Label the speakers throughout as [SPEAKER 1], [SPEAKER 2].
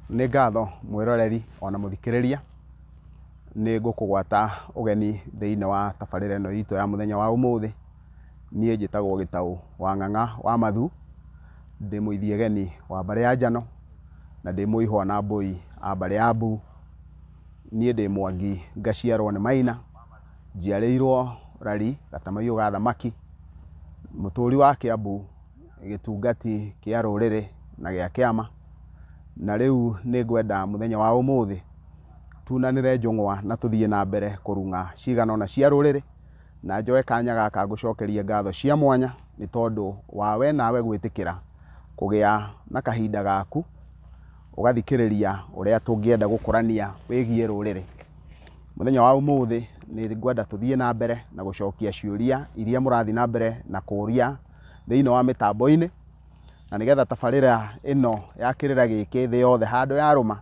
[SPEAKER 1] Nĩ ngatho mwĩroreri ona mũthikĩrĩria, nĩ ngũkũgwata ũgeni thĩinĩ wa tabarĩra ĩno itũ ya mũthenya wa ũmũthĩ. Niĩ njĩtagwo Gĩtaũ wa Ng'ang'a wa Mathu, ndĩ mũithiegeni wa mbarĩ ya Njano na ndĩ mũihwa na mbũi a mbarĩ ya Mbu. Niĩ ndĩ Mwangi ngaciarwo nĩ Maina, njiarĩirwo Rari Gatamaiyũ ga Thamaki, mũtũri wa Kĩambu, gĩtungati kĩa rũrĩrĩ na gĩa kĩama. Na rĩu nĩ ngwenda mũthenya wa ũmũthĩ tunanĩre njũng'wa na tũthiĩ na mbere kũrung'a cigana ona cia rũrĩrĩ, na njoe kanya gaka ngũcokerie ngatho cia mwanya nĩ tondũ wa we nawe gwĩtĩkĩra kũgĩa na kahinda gaku ũgathikĩrĩria ũrĩa tũngĩenda gũkũrania wĩgiĩ rũrĩrĩ. Mũthenya wa ũmũthĩ nĩ ngwenda tũthiĩ na mbere na gũcokia ciũria iria mũrathiĩ na mbere na kũria thĩinĩ wa mĩtambo-inĩ, na nĩgetha tabarĩra ĩno ya kĩrĩra gĩkĩ thĩ yothe handũ ya rũma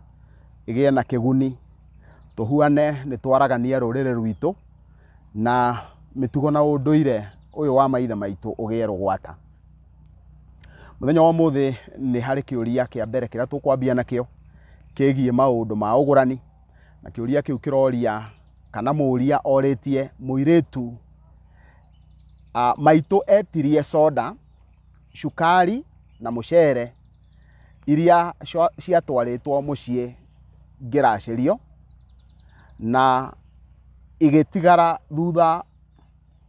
[SPEAKER 1] ĩgĩe na kĩguni, tũhuane nĩ twaragania rũrĩrĩ rwitũ na mĩtugo na ũndũire ũyũ wa maithe maitũ ũgĩe rũgwata. Mũthenya wa ũmũthĩ nĩ harĩ kĩũria kĩa mbere kĩrĩa tũkwambia nakĩo kĩgiĩ maũndũ ma ũgũrani, na kĩũria kĩu kĩroria kana mũria orĩtie mũirĩtu maitũ etirie soda, cukari na mũcere iria ciatwarĩtwo mũciĩ ngĩracĩrio na igĩtigara thutha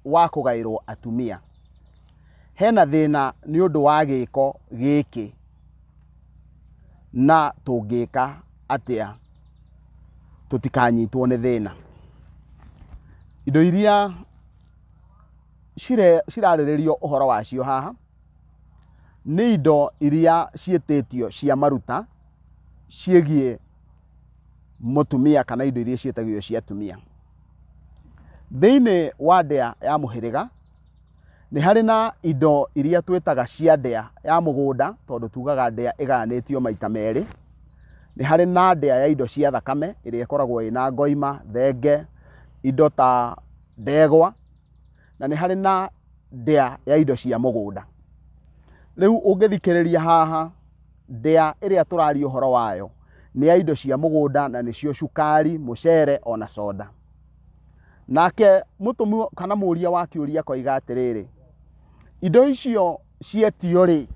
[SPEAKER 1] wa kũgaĩrwo atumia. Hena thĩna nĩ ũndũ wa gĩko gĩkĩ na tũngĩka atĩa tũtikanyitwo nĩ thĩna. Indo iria cirarĩrĩrio ũhoro wacio haha nĩ indo iria ciĩtĩtio cia maruta ciĩgiĩ mũtumia kana indo iria ciĩtagio cia atumia. Thĩinĩ wa ndĩa ya mũhĩrĩga nĩ harĩ na indo iria twĩtaga cia ndĩa ya mũgũnda, tondũ tugaga ndĩa ĩgayanĩtio maita merĩ. Nĩ harĩ na ndĩa ya indo cia thakame ĩrĩa ĩkoragwo ĩna ngoima, thenge, indo ta ndegwa, na nĩ harĩ na ndĩa ya indo cia mũgũnda. Rĩu ũngĩthikĩrĩria haha, ndĩa ĩrĩa tũraria ũhoro wayo nĩ ya indo cia mũgũnda, na nĩcio cukari, mũcere ona soda. Nake mũtũmi kana mũria wa kĩũria koiga atĩrĩrĩ, indo icio cietio rĩ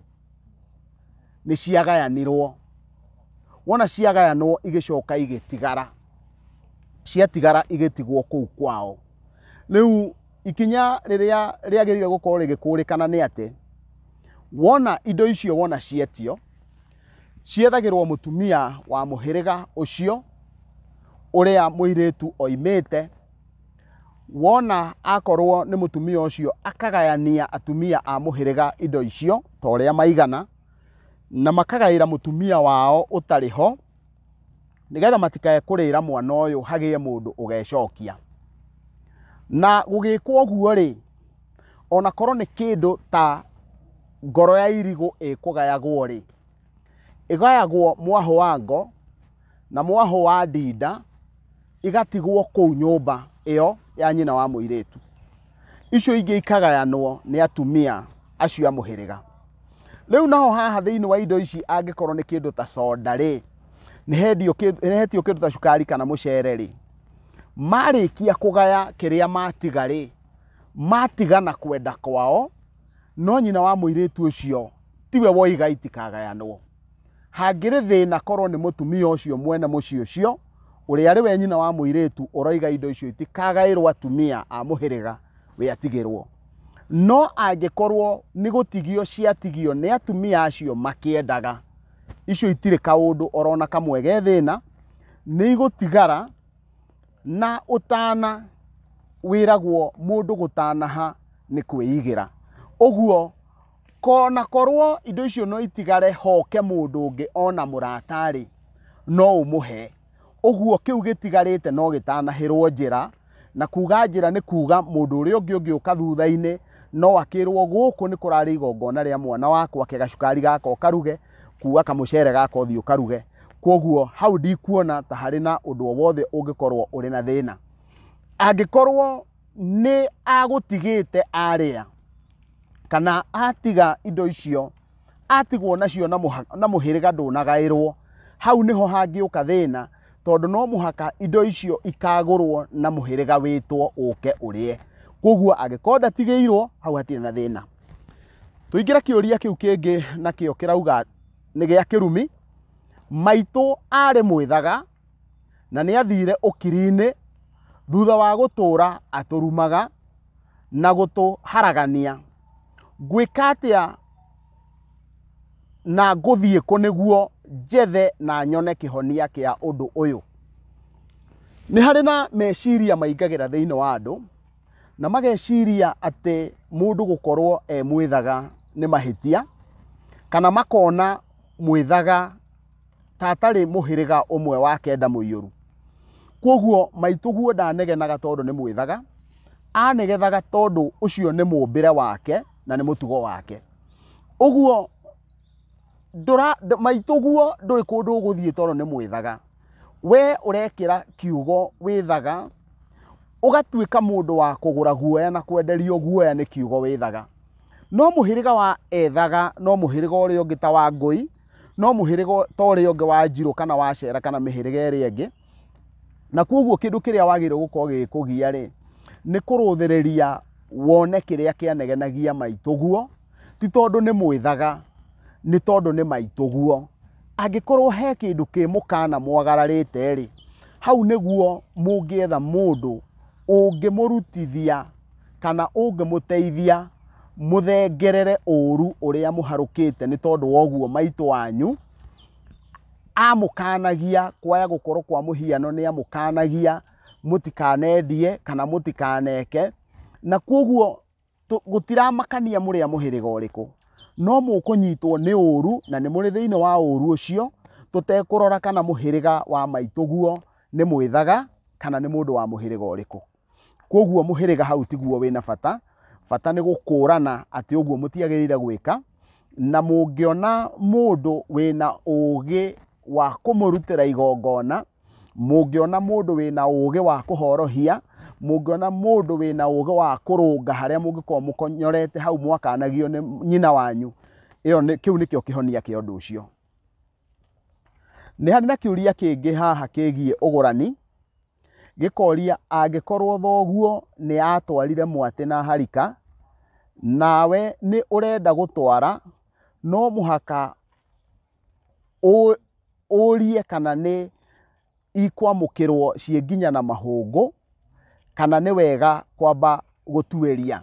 [SPEAKER 1] nĩ ciagayanirwo, wona ciagayanwo igĩcoka igĩtigara, ciatigara igĩtigwo kũu kwao. Rĩu ikinya rĩrĩa rĩagĩrĩire gũkorwo rĩgĩkũrĩkana nĩ atĩ, wona indo icio wona cietio, ciethagĩrwo mũtumia wa mũhĩrĩga ũcio ũrĩa mũirĩtu oimĩte. Wona akorwo nĩ mũtumia ũcio akagayania atumia a mũhĩrĩga indo icio ta ũrĩa maigana, na makagaĩra mũtumia wao ũtarĩ ho, nĩgetha matikae kũrĩra mwana ũyũ hagĩe mũndũ ũgecokia. Na gũgĩkwo ũguo rĩ, ona korwo nĩ kĩndũ ta ngoro ya irigũ ĩkũgayagwo rĩ, ĩgayagwo mwahũ wa ngo na mwahũ wa ndinda, igatigwo kũu nyũmba ĩyo ya nyina wa mũirĩtu. Icio ingĩ ikagayanwo nĩ atumia acio a mũhĩrĩga. Rĩu naho haha thĩinĩ wa indo ici angĩkorwo nĩ kĩndũ ta soda rĩ, nĩhetio kĩndũ ta cukari kana mũcere rĩ, marĩkia kũgaya kĩrĩa matiga rĩ, matiga na kwenda kwao, no nyina wa mũirĩtu ũcio tiwe woiga itikagayanwo. Hangĩrĩ thĩna korwo nĩ mũtumia ũcio mwene mũciĩ ũcio ũrĩa arĩ we nyina wa mũirĩtu ũroiga indo icio itikagaĩrwo atumia a mũhĩrĩga, we atigĩrwo. No angĩkorwo nĩ gũtigio ciatigio nĩ atumia acio makĩendaga, icio itirĩ kaũndũ orona kamwe ge thĩna, nĩ igũtigara na ũtana wĩragwo mũndũ gũtanaha nĩ kwĩigĩra. Ũguo kona korwo indo icio no itigare hoke mũndũ ũngĩ ona mũratarĩ no ũmũhe. Ũguo kĩu gĩtigarĩte no gĩtanahĩrwo njĩra, na kuga njĩra nĩ kuga mũndũ ũrĩa ũngĩ ũngĩũka thutha-inĩ no akĩrwo gũkũ nĩ kũrarĩ igongona rĩa mwana wakwa, ke gacukari gaka ũkaruge, kuga kamũcere gaka ũthiĩ ũkaruge. Kwoguo hau ndikuona ta harĩ na ũndũ o wothe ũngĩkorwo ũrĩ na thĩna. Angĩkorwo nĩ agũtigĩte arĩa kana atiga indo icio atigwo nacio na muhiriga ndunagairwo hau niho hangiuka thina tondu no muhaka indo icio ikagurwo na muhiriga witwo uke urie koguo angikorwo ndatigeirwo hau hatire na thina. Tuingira kiuria kiu kingi nakio kirauga ni gia kirumi. Maitu ari mwithaga na ni athire ukiri-ini thutha wa gutura aturumaga na gutuharagania. Gwika atia na nguthie ku niguo njethe na nyone kihonia kia undu uyu? Ni hari na meciria maingagira thiini wa andu na mageciria ati mundu gukorwo mwithaga ni mahitia, kana makona mwithaga tatari muhiriga umwe wa kenda muiyuru. Koguo maituguo ndanegenaga tondu ni mwithaga, anegethaga tondu ucio ni mumbire wake na ni mutugo wake. Uguo maituguo nduri kundu uguthie tondu ni mwithaga. We urekira kiugo withaga ugatuika mundu wa kugura guoya na kwenderio guoya ni kiugo withaga. No muhiriga wa ethaga no muhiriga uri ungi ta wa Ngui, no muhiriga ta uri ungi wa Njiro kana wa Cera kana mihiriga iri ingi. Na koguo kindu kiria wagire gukorwo gikugia ri ni kuruthiriria wone kiria kianegenagia maituguo, ti tondu ni mwithaga, ni tondu ni maituguo. Angikorwo he kindu ki mukana mwagararite ri hau niguo mungietha mundu ungimurutithia kana ungimuteithia muthengerere uru uria muharukite ni tondu woguo maitu wanyu amukanagia kwaya gukorwo kwa muhiano ni amukanagia mutikanendie kana mutikaneke. Na koguo gutiramakania muria muhiriga uriku, no mukunyitwo ni uru na ni muri thiini wa uru ucio tutekurora kana muhiriga wa maituguo ni mwithaga kana ni mundu wa muhiriga uriku. Koguo muhiriga hau tiguo wina bata. Bata ni gukurana ati uguo mutiagirire gwika, na mungiona mundu wina ugi wa kumurutira igongona, mungiona mundu wina ugi wa kuhorohia, mungiona mundu wina ugi wa kurunga haria mungikorwo mukonyorete hau mwakanagio ni nyina wanyu, iyo ni kiu nikio kihonia kia undu ucio. Ni hari na kiuria kingi haha kigie ugurani gikoria angikorwo thoguo ni atwarire mwate na harika nawe ni urenda gutwara, no muhaka urie kana ni ikwamukirwo cie nginya na mahungu kana ni wega kwamba gutueria.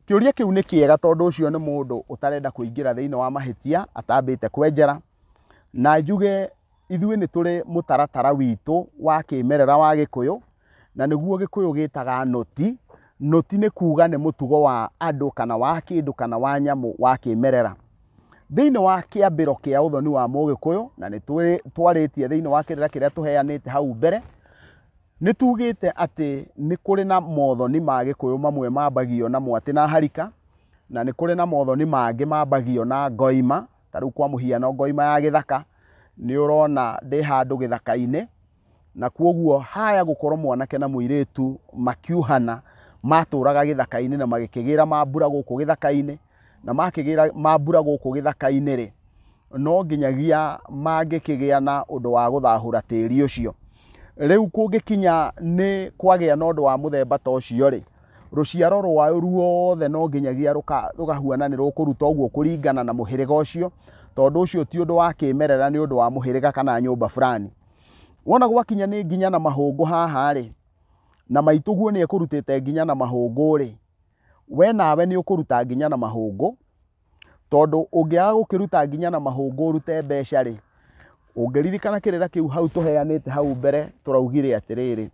[SPEAKER 1] Kiuria kiu ni kiega tondu ucio ni mundu utarenda kuingira thiini wa mahitia atambite kwenjera. Na njuge ithui ni turi mutaratara witu wa kimerera wa Gikuyu, na niguo Gikuyu gitaga noti. Noti ni kuga ni mutugo wa andu kana wa kindu kana wa nyamu wa kimerera. Thiini wa kiambiro kia uthoni wa Mugikuyu na ni twaritie thiini wa kirira kiria tuheanite hau mbere, ni tugite ati ni kuri na mothoni ma Gikuyu mamwe mambagio na mwati na harika, na ni kuri na mothoni mangi mambagio na ngoima. Taru kwa muhiano ngoima ya githaka ni urona ndi handu githaka-ini, na koguo haya gukorwo mwanake na muiritu makiuhana maturaga githaka-ini na magikigira mambura guku githaka-ini, na makigira mambura guku githaka-ini ri no nginyagia mangikigia na undu wa guthahura tiri ucio. Riu kungikinya ni kwagia na undu wa muthemba ta ucio ri ruciaro rwayo ruothe no nginyagia rugahuana ni rukuruta uguo kuringana na muhiriga ucio, tondu ucio ti undu wa kimerera, ni undu wa muhiriga kana nyumba fulani. Wona gwakinya ni nginya na mahungu haha ri na maituguo ni ekurutite nginya na mahungu ri, we nawe ni ukuruta nginya na mahungu, tondu ungiaga gukiruta nginya na mahungu rute mbeca ri ungiririkana kirira kiu hau tuheanite hau mbere turaugire atiriri,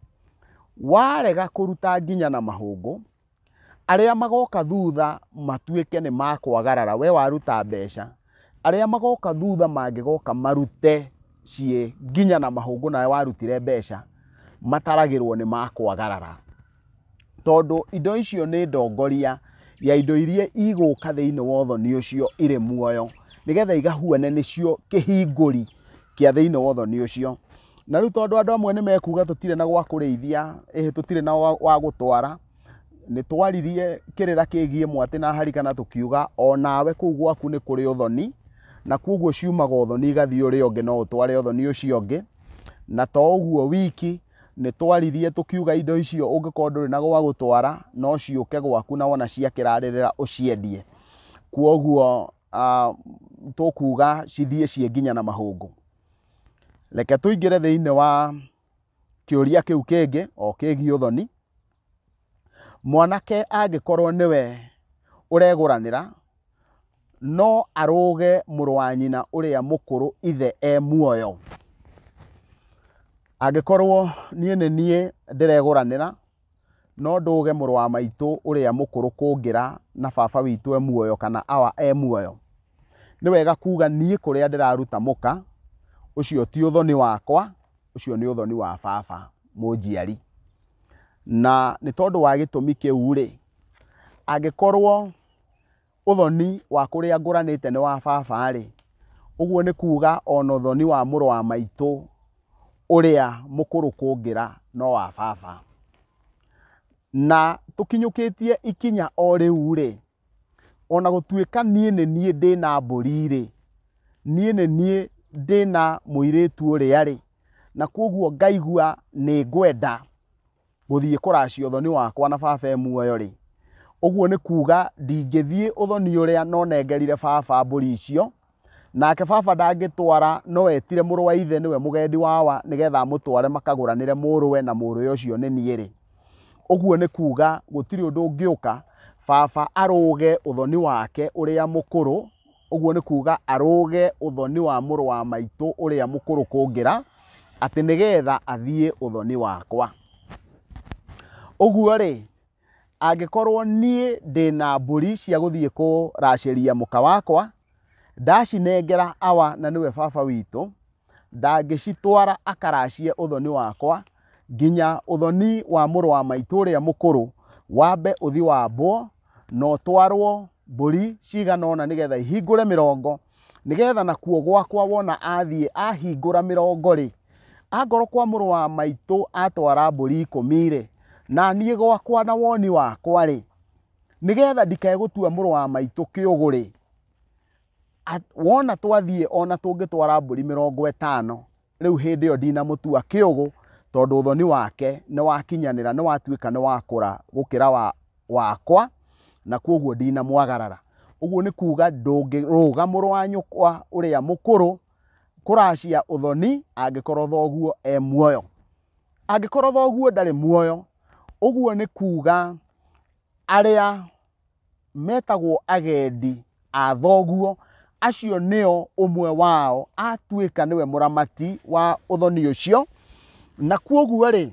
[SPEAKER 1] warega kuruta nginya na mahungu aria magoka thutha matuike ni makwagarara we waruta mbeca, aria magoka thutha mangigoka marute cie nginya na mahungu nawe warutire mbeca mataragirwo ni makwagarara, tondu indo icio ni ndongoria ya indo iria iguka thiini wa uthoni ucio iri muoyo nigetha igahuane nicio kihinguri kia thiini wa uthoni ucio. Na riu tondu andu amwe ni mekuga tutire na gwa kurithia tutire na wa gutwara, nĩ twaririe kĩrĩra kĩgiĩ mwatĩ na harikana tũkiuga onawe kũu gwaku nĩ kũrĩ ũthoni, na kwoguo ciumaga ũthoni igathiĩ ũrĩa ũngĩ no ũtware ũthoni ũcio ũngĩ. Na to ũguo wiki, nĩ twaririe tũkiuga indo icio ũngĩkorwo ndũrĩ na gwa gũtwara no ciũke gwaku na wona ciakĩrarĩrĩra ũciendie. Kwoguo tũkuga cithiĩ ciĩ nginya na mahũngũ. Reke tũingĩre thĩinĩ wa kĩũria kĩu kĩngĩ o kĩgiĩ ũthoni. Mwanake angĩkorwo nĩwe ũregũranĩra no arũge mũrũ wa nyina ũrĩa mũkũrũ ithe muoyo. Angĩkorwo niĩ nĩ niĩ ndĩregũranĩra no ndũge mũrũ wa maitũ ũrĩa mũkũrũ kũngĩra na baba witũ muoyo kana awa muoyo. Nĩ wega kuga niĩ kũrĩa ndĩraruta mũka ũcio ti ũthoni wakwa, ũcio nĩ ũthoni wa baba mũnjiari. Na nĩ tondũ wa gĩtũmi kĩu rĩ, angĩkorwo ũthoni wa kũrĩa ngũranĩte nĩ wa baba rĩ, ũguo nĩ kuga ona ũthoni wa mũrũ wa maitũ ũrĩa mũkũrũ kũngĩra no wa baba. Na tũkinyũkĩtie ikinya o rĩu rĩ, ona gũtuĩka niĩ nĩ niĩ ndĩna mbũri rĩ, niĩ nĩ niĩ ndĩna mũirĩtu ũrĩa rĩ, na kwoguo ngaigua nĩ ngwenda gũthiĩ kũracia ũthoni wakwa na baba muoyo rĩ, ũguo nĩ kuga ndingĩthiĩ ũthoni ũrĩa no nengerire baba mbũri icio, nake baba ndangĩtwara no etire mũrũ wa ithe nĩwe mũgendi wawa nĩgetha amũtware makagũranĩre mũrũwe na mũrũwe ũcio nĩ niĩ rĩ. Ũguo nĩ kuga gũtirĩ ũndũ ũngĩũka baba arũge ũthoni wake ũrĩa mũkũrũ, ũguo nĩ kuga arũge ũthoni wa mũrũ wa maitũ ũrĩa mũkũrũ kũngĩra atĩ nĩgetha athiĩ ũthoni wakwa. Ũguo rĩ, angĩkorwo niĩ ndĩna mbũri cia gũthiĩ kũracĩria mũka wakwa, ndacinengera awa na nĩwe baba witũ, ndangĩcitwara akaracie ũthoni wakwa nginya ũthoni wa mũrũ wa maitũ ũrĩa mũkũrũ wambe ũthi wambwo na ũtwarwo mbũri cigana ũna nĩgetha ihingũre mĩrongo, nĩgetha nakuo gwakwa wona athiĩ ahingũra mĩrongo rĩ, angorwo kwa mũrũ wa maitũ atwara mbũri 10 rĩ, na niĩ gwakwa na woni wakwa rĩ, nĩgetha ndikegũtua mũrũ wa maitũ kĩũgũ rĩ, wona twathiĩ ona tũngĩtwara mbũri 50, rĩu hĩndĩ ĩyo ndinamũtua kĩũgũ tondũ ũthoni wake nĩ wakinyanĩra, nĩ watuĩka nĩ wakũra gũkĩra wakwa, na kwoguo ndinamwagarara. Ũguo nĩ kuga ndũngĩrũga mũrũ wa nyũkwa ũrĩa mũkũrũ kũracia ũthoni angĩkorwo thoguo muoyo. Angĩkorwo thoguo ndarĩ muoyo, ũguo nĩ kuga arĩa metagwo agendi a thoguo, acio nĩo ũmwe wao atuĩka nĩwe mũramati wa ũthoni ũcio, na kwoguo rĩ,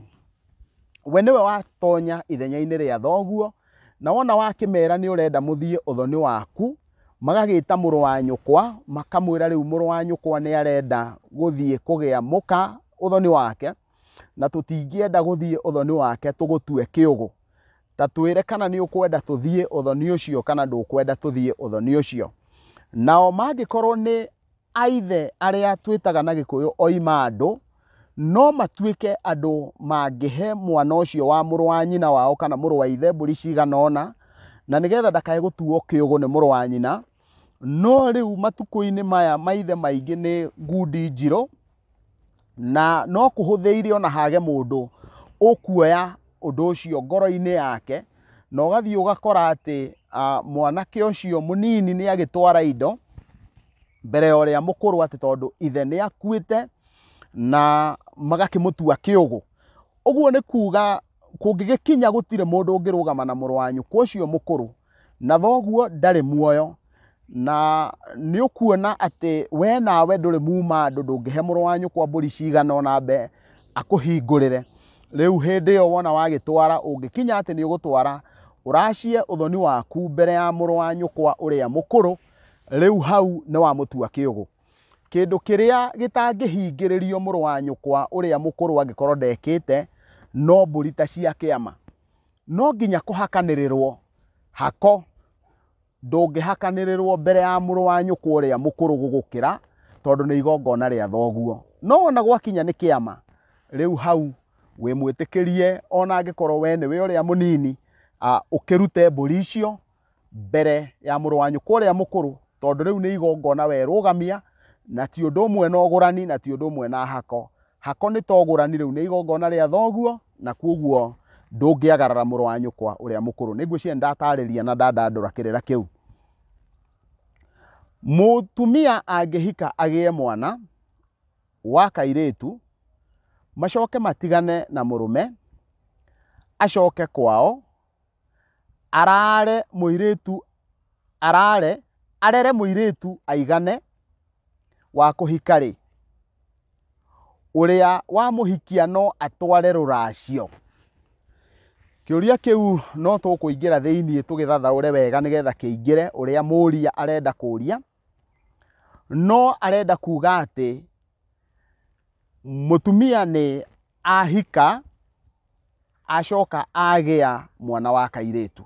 [SPEAKER 1] we nĩwe watonya ithenya-inĩ rĩa thoguo, na wona wakĩmera nĩ ũrenda mũthiĩ ũthoni waku, magagĩta mũrũ wa nyũkwa, makamwĩra rĩu mũrũ wa nyũkwa nĩ arenda gũthiĩ kũgĩa mũka ũthoni wake, na tũtingĩenda gũthiĩ ũthoni wake tũgũtue kĩũgũ. Ta twĩre kana nĩ ũkwenda tũthiĩ ũthoni ũcio kana ndũkwenda tũthiĩ ũthoni ũcio. Nao mangĩkorwo nĩ aithe arĩa twĩtaga na Gĩkũyũ oimandũ, no matuĩke andũ mangĩhe mwana ũcio wa mũrũ wa nyina wao kana mũrũ wa ithe mbũri cigana ũna, na nĩgetha ndakae gũtuo kĩũgũ nĩ mũrũ wa nyina. No rĩu matukũ-inĩ maya maithe maingĩ nĩ ngundi njirũ, na no kũhũthĩire ona hage mũndũ ũkuoya ũndũ ũcio ngoro-inĩ yake, na ũgathiĩ ũgakora atĩ mwanake ũcio mũnini nĩ agĩtwara indo mbere ya ũrĩa mũkũrũ atĩ tondũ ithe nĩ akuĩte, na magakĩmũtua kĩũgũ. Ũguo nĩ kuga kũngĩgĩkinya gũtirĩ mũndũ ũngĩrũgama na mũrũ wa nyũkwa ũcio mũkũrũ na thoguo ndarĩ muoyo, na nĩ ũkuona atĩ we nawe ndũrĩ muma andũ, ndũngĩhe mũrũ wa nyũkwa mbũri cigana ũna mbe akũhingũrĩre. Rĩu hĩndĩ ĩyo wona wagĩtwara, ũngĩkinya atĩ nĩ ũgũtwara ũracie ũthoni waku mbere ya mũrũ wa nyũkwa ũrĩa mũkũrũ, rĩu hau nĩ wamũtua kĩũgũ. Kĩndũ kĩrĩa gĩtangĩhingĩrĩrio mũrũ wa nyũkwa ũrĩa mũkũrũ angĩkorwo ndekĩte no mbũri ta cia kĩama. No nginya kũhakanĩrĩrwo hako, ndũngĩhakanĩrĩrwo mbere ya mũrũ wa nyũkwa ũrĩa mũkũrũ gũgũkĩra tondũ nĩ igongona rĩa thoguo. No ona gwakinya nĩ kĩama, rĩu hau wĩ mwĩtĩkĩrie ona angĩkorwo we nĩwe ũrĩa mũnini ukirute mburi icio mbere ya mũrũ wa nyũkwa ũrĩa mũkũrũ, tondũ rĩu nĩ igongona werũgamia, na ti ũndũ ũmwe na ũgũrani, na ti ũndũ ũmwe na hako. Hako nĩ ta ũgũrani, rĩu nĩ igongona rĩa thoguo, na kuoguo ndũngĩagarara mũrũ wa nyũkwa ũrĩa mũkũrũ. Nĩngwĩciria ndatarĩria na ndandandũra kĩrĩra kĩu. Mũtumia angĩhika agĩe mwana wa kairĩtu, macoke matigane na mũrũme, acoke kwao, arere mũirĩtu aigane wa kũhika rĩ, ũrĩa wa mũhikia no atware rũracio. Kĩũria kĩu no tũkũingĩra thĩiniĩ tũgĩthathaũre wega nĩgetha kĩingĩre ũrĩa mũria arenda kũria. No arenda kuga atĩ mũtumia nĩ ahika acoka agĩa mwana wa kairĩtu.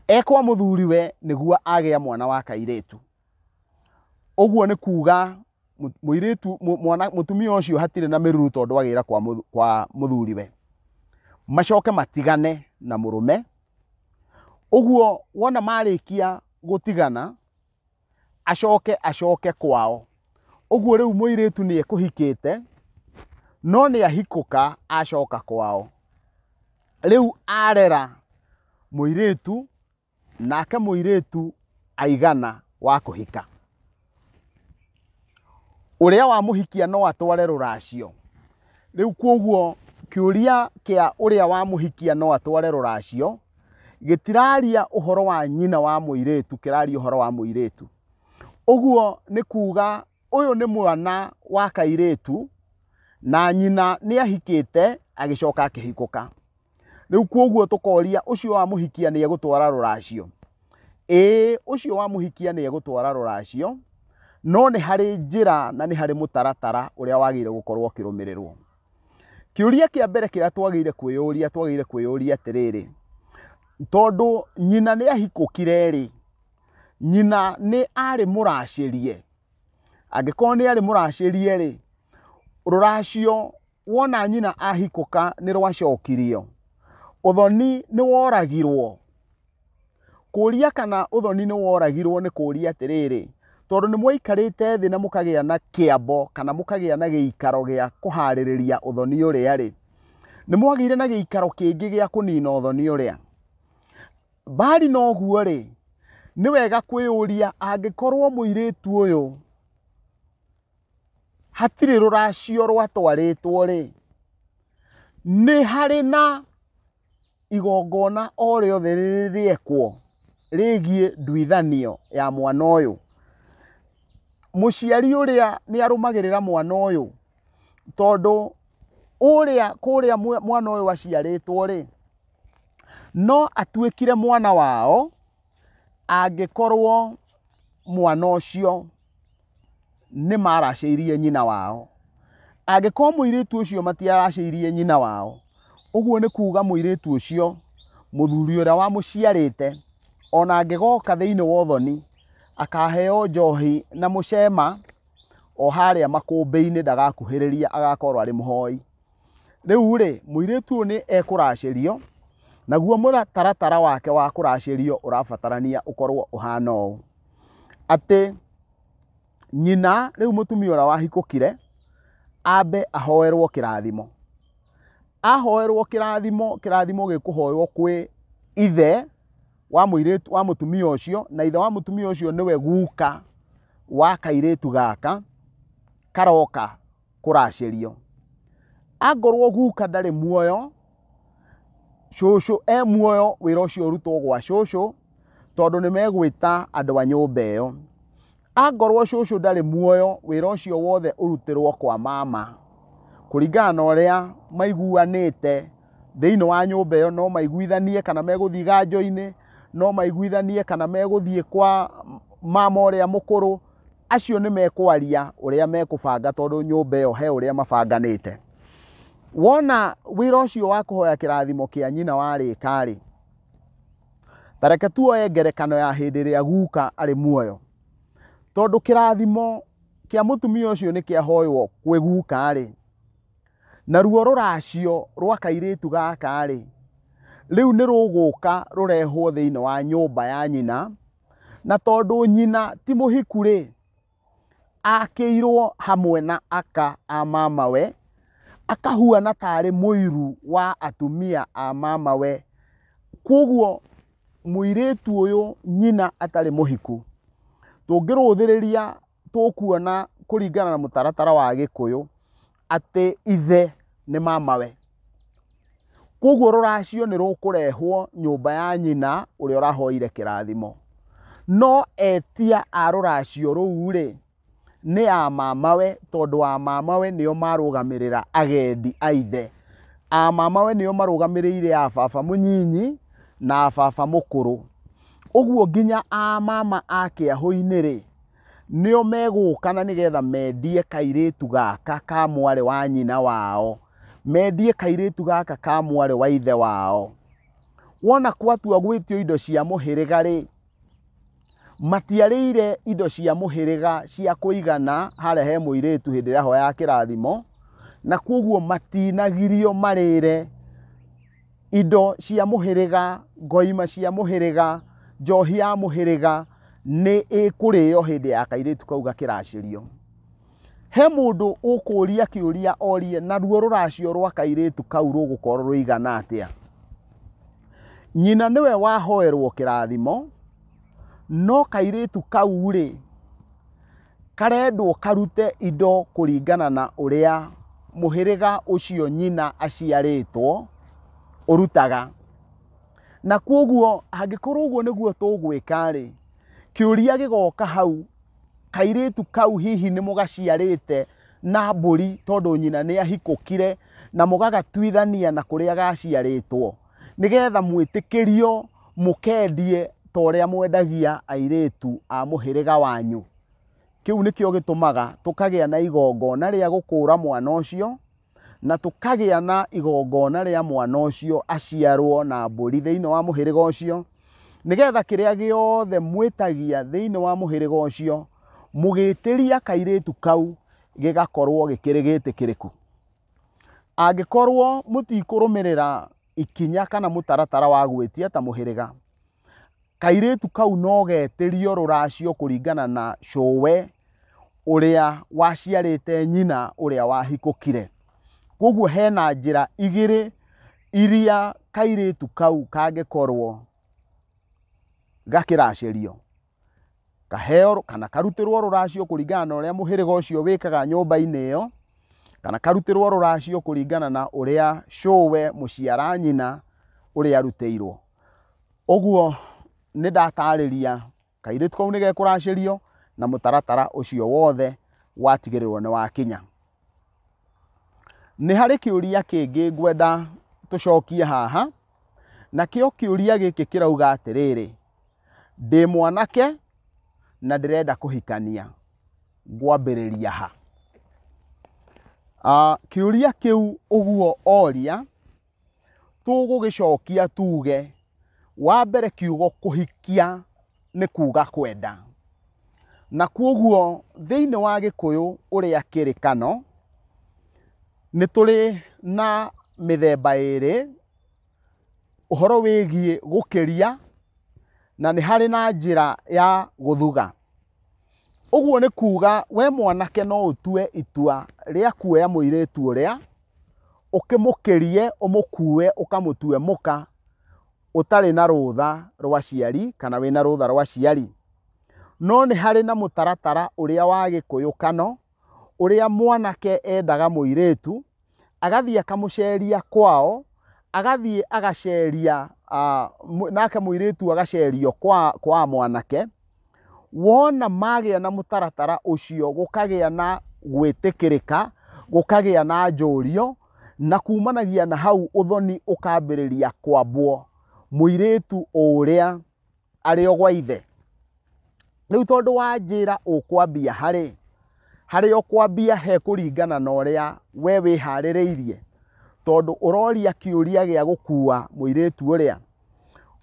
[SPEAKER 1] Ekwa mũthuriwe nĩguo agĩa mwana wa kairĩtu. Ũguo nĩ kuga mũtumia ũcio hatirĩ na mĩruru tondũ agĩra kwa mũthuriwe. Macoke matigane na mũrũme. Ũguo wona marĩkia gũtigana, acoke kwao. Ũguo rĩu mũirĩtu nĩ ekũhikĩte, no nĩ ahikũka acoka kwao. Rĩu arera mũirĩtu, nake mũirĩtu aigana wa kũhika. Ũrĩa wa mũhikia no atware rũracio. Rĩu kuoguo kĩũria kĩa ũrĩa wa mũhikia no atware rũracio gĩtiraria ũhoro wa nyina wa mũirĩtu, kĩraria ũhoro wa mũirĩtu. Ũguo nĩ kuga ũyũ nĩ mwana wa kairĩtu na nyina nĩ ahikĩte agĩcoka akĩhikũka. Rĩu kuoguo tũkoria ũcio wa mũhikia nĩ egũtwara rũracio. Ũcio wa mũhikia nĩ egũtwara rũracio, no nĩ harĩ njĩra na nĩ harĩ mũtaratara ũrĩa wagĩrĩire gũkorwo ũkĩrũmĩrĩrwo. Kĩũria kĩa mbere kĩrĩa twagĩrĩire kwĩyũria atĩrĩrĩ, tondũ nyina nĩ ahikũkire rĩ, nyina nĩ arĩ mũracĩrie. Angĩkorwo nĩ arĩ mũracĩrie rĩ, rũracio wona nyina ahikũka nĩ rwacokirio, ũthoni nĩ woragirwo. Kũria kana ũthoni nĩ woragirwo nĩ kũria atĩrĩrĩ, tondũ nĩ mwaikarĩte thĩ na mũkagĩa na kĩambo kana mũkagĩa na gĩikaro gĩa kũharĩrĩria ũthoni ũrĩa rĩ, nĩ mwagĩire na gĩikaro kĩngĩ gĩa kũnina ũthoni ũrĩa. Bali noguo rĩ, nĩ wega kwĩyũria angĩkorwo mũirĩtu ũyũ hatirĩ rũracio rwatwarĩtwo rĩ, nĩ harĩ na igongona o rĩothe rĩrĩekwo rĩgiĩ nduithanio ya mwana ũyũ. Mũciari ũrĩa nĩ arũmagĩrĩra mwana ũyũ, tondũ kũrĩa mwana ũyũ aciarĩtwo rĩ, no atuĩkire mwana wao angĩkorwo mwana ũcio nĩ maracĩirie nyina wao. Angĩkorwo mũirĩtu ũcio matiaracĩirie nyina wao, ũguo nĩ kuga mũirĩtu ũcio mũthuri ũrĩa wamũciarĩte ona angĩgoka thĩinĩ wa ũthoni akaheo njohi na mũcema o harĩa makũmbĩ-inĩ ndagakuhĩrĩria, agakorwo arĩ mũhoi. Rĩu rĩ, mũirĩtu ũyũ nĩ ekũracĩrio, naguo mũtaratara wake wa kũracĩrio ũrabatarania ũkorwo ũhana ũũ atĩ nyina, rĩu mũtumia ũrĩa wahikũkire, ambe ahoerwo kĩrathimo. Ahoerwo kĩrathimo, kĩrathimo gĩkũhoywo kwĩ ithe wa mũirĩtu wa mũtumia ũcio, na ithe wa mũtumia ũcio nĩwe guka wa kairĩtu gaka karoka kũracĩrio. Angorwo guka ndarĩ muoyo, cũcũ muoyo, wĩra ũcio ũrutwo gwa cũcũ, tondũ nĩ megwĩta andũ a nyũmba ĩyo. Angorwo cũcũ ndarĩ muoyo, wĩra ũcio wothe ũrutĩrwo kwa mama, kũringana na ũrĩa maiguanĩte thĩinĩ wa nyũmba ĩyo. No maiguithanie kana megũthiĩ ganjo-inĩ, no maiguithanie kana megũthiĩ kwa mama ũrĩa mũkũrũ. Acio nĩ mekwaria ũrĩa mekũbanga, tondũ nyũmba ĩyo he ũrĩa mabanganĩte. Wona wĩra ũcio wa kũhoya kĩrathimo kĩa nyina warĩka rĩ, tareke tuoye ngerekano ya hĩndĩ ĩrĩa guka arĩ muoyo, tondũ kĩrathimo kĩa mũtumia ũcio nĩ kĩahoywo kwĩ guka rĩ, naruo rũracio rwa kairĩtu gaka rĩ, riu ni ruguka rurehwo thiini wa nyumba ya nyina na tondu nyina ti muhiku ri akiirwo hamwe na aka a mamawe akahuana tari muiru wa atumia a mamawe koguo muiritu uyu nyina atari muhiku tungiruthiriria tukuona kuringana na mutaratara wa Gikuyu ati ithe ni mamawe koguo ruracio ni rukurehwo nyumba ya nyina uria urahoire kirathimo no etia a ruracio ruu ri ni a mamawe tondu a mamawe nio marugamirira agendi a ithe a mamawe nio marugamirire a baba munyinyi na a baba mukuru uguo nginya a mama ake ahoini ri nio megukana nigetha mendie kairitu gaka ka mwari wa nyina wao mendie kairitu gaka ka mwari wa ithe wao wona kwatua gwitio indo cia muhiriga ri matiarĩire indo cia muhiriga cia kuigana haria he muiritu hindi ria hoya kirathimo na koguo matinagirio marire indo cia muhiriga ngoima cia muhiriga njohi ya muhiriga ni ikurio hindi ya kairitu kau gakiracirio he mundu ukuria kiuria orie na ruo ruracio rwa kairitu kau rugukorwo ruigana atia nyina niwe wahoerwo kirathimo no kairitu kau ri karendwo karute indo kuringana na uria muhiriga ucio nyina aciaritwo urutaga na koguo angikorwo uguo niguo tugwika ri kiuria gigoka hau kairitu kau hihi ni mugaciarite na mburi tondu nyina ni ahikukire na mugagatuithania na kuria gaciaritwo nigetha mwitikirio mukendie toria mwendagia airitu a muhiriga wanyu kiu nikio gitumaga tukagia na igongona ria gukura mwana ucio na tukagia na igongona ria mwana ucio aciarwo na mburi thiini wa muhiriga ucio nigetha kiria giothe mwitagia thiini wa muhiriga ucio mugitiria kairitu kau gigakorwo gikiri gitikiriku angikorwo mutikurumirira ikinya kana mutaratara wa gwitia ta muhiriga kairitu kau no getirio ruracio kuringana na cowe uria waciarite nyina uria wahikukire koguo hena njira igiri iria kairitu kau kangikorwo gakiracirio kaheo kana karutirwo ruracio kuringana na uria muhiriga ucio wikaga nyumba-ini iyo kana karutirwo ruracio kuringana na uria cowe muciara nyina uria arutiirwo uguo ni ndatariria kairitu kau ni gekuracirio na mutaratara ucio wothe watigirirwo ni wakinya ni hari kiuria kingi ngwenda tucokie haha na kio kiuria giki kirauga atiriri ndi mwanake na ndirenda kuhikania ngwambiriria ha kiuria kiu uguo oria tugugicokia tuge wa mbere kiugo kuhikia ni kuga kwenda na koguo thiini wa Gikuyu uria kirikano ni turi na mithemba iri uhoro wigie gukiria na ni hari na njira ya guthuga uguo ni kuga we mwanake no utue itua ria kuoya muiritu uria ukimukirie umukue ukamutue muka utari na rutha rwa ciari kana wina rutha rwa ciari no ni hari na mutaratara uria wa Gikuyu kano uria mwanake endaga muiritu agathie akamuceria kwao agathie agaceria nake muiritu agacerio kwa mwanake wona magia na mutaratara ucio gukagia na gwitikirika gukagia na njurio na kumanagia na hau uthoni ukambiriria kwambwo muiritu uria ario gwa ithe riu tondu wa njira ukwambia hari ukwambia he kuringana na uria we wihaririirie tondu uroria kiuria gia gukua muiritu uria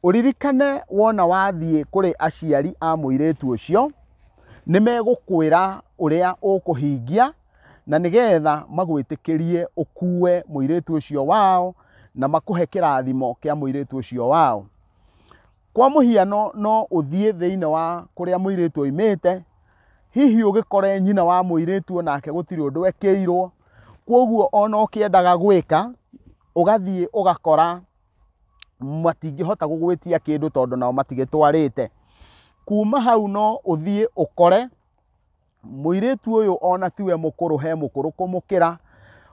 [SPEAKER 1] uririkane wona wathie kuri aciari a muiritu ucio nimegukwira uria ukuhingia na nigetha magwitikirie ukue muiritu ucio wao na makuhe kĩrathimo kĩa mũirĩtu ũcio wao. Kwa mũhiano no ũthiĩ thĩinĩ wa kũrĩa mũirĩtu oimĩte, hihi ũgĩkore nyina wa mũirĩtu onake gũtirĩ ũndũ ekĩirwo, kwoguo ona ũkĩendaga gwĩka ũgathiĩ ũgakora matingĩhota gũgwĩtia kĩndũ tondũ nao matigĩtwarĩte. Kuma hau no ũthiĩ ũkore mũirĩtu ũyũ ona tiwe mũkũrũ, he mũkũrũ kũmũkĩra,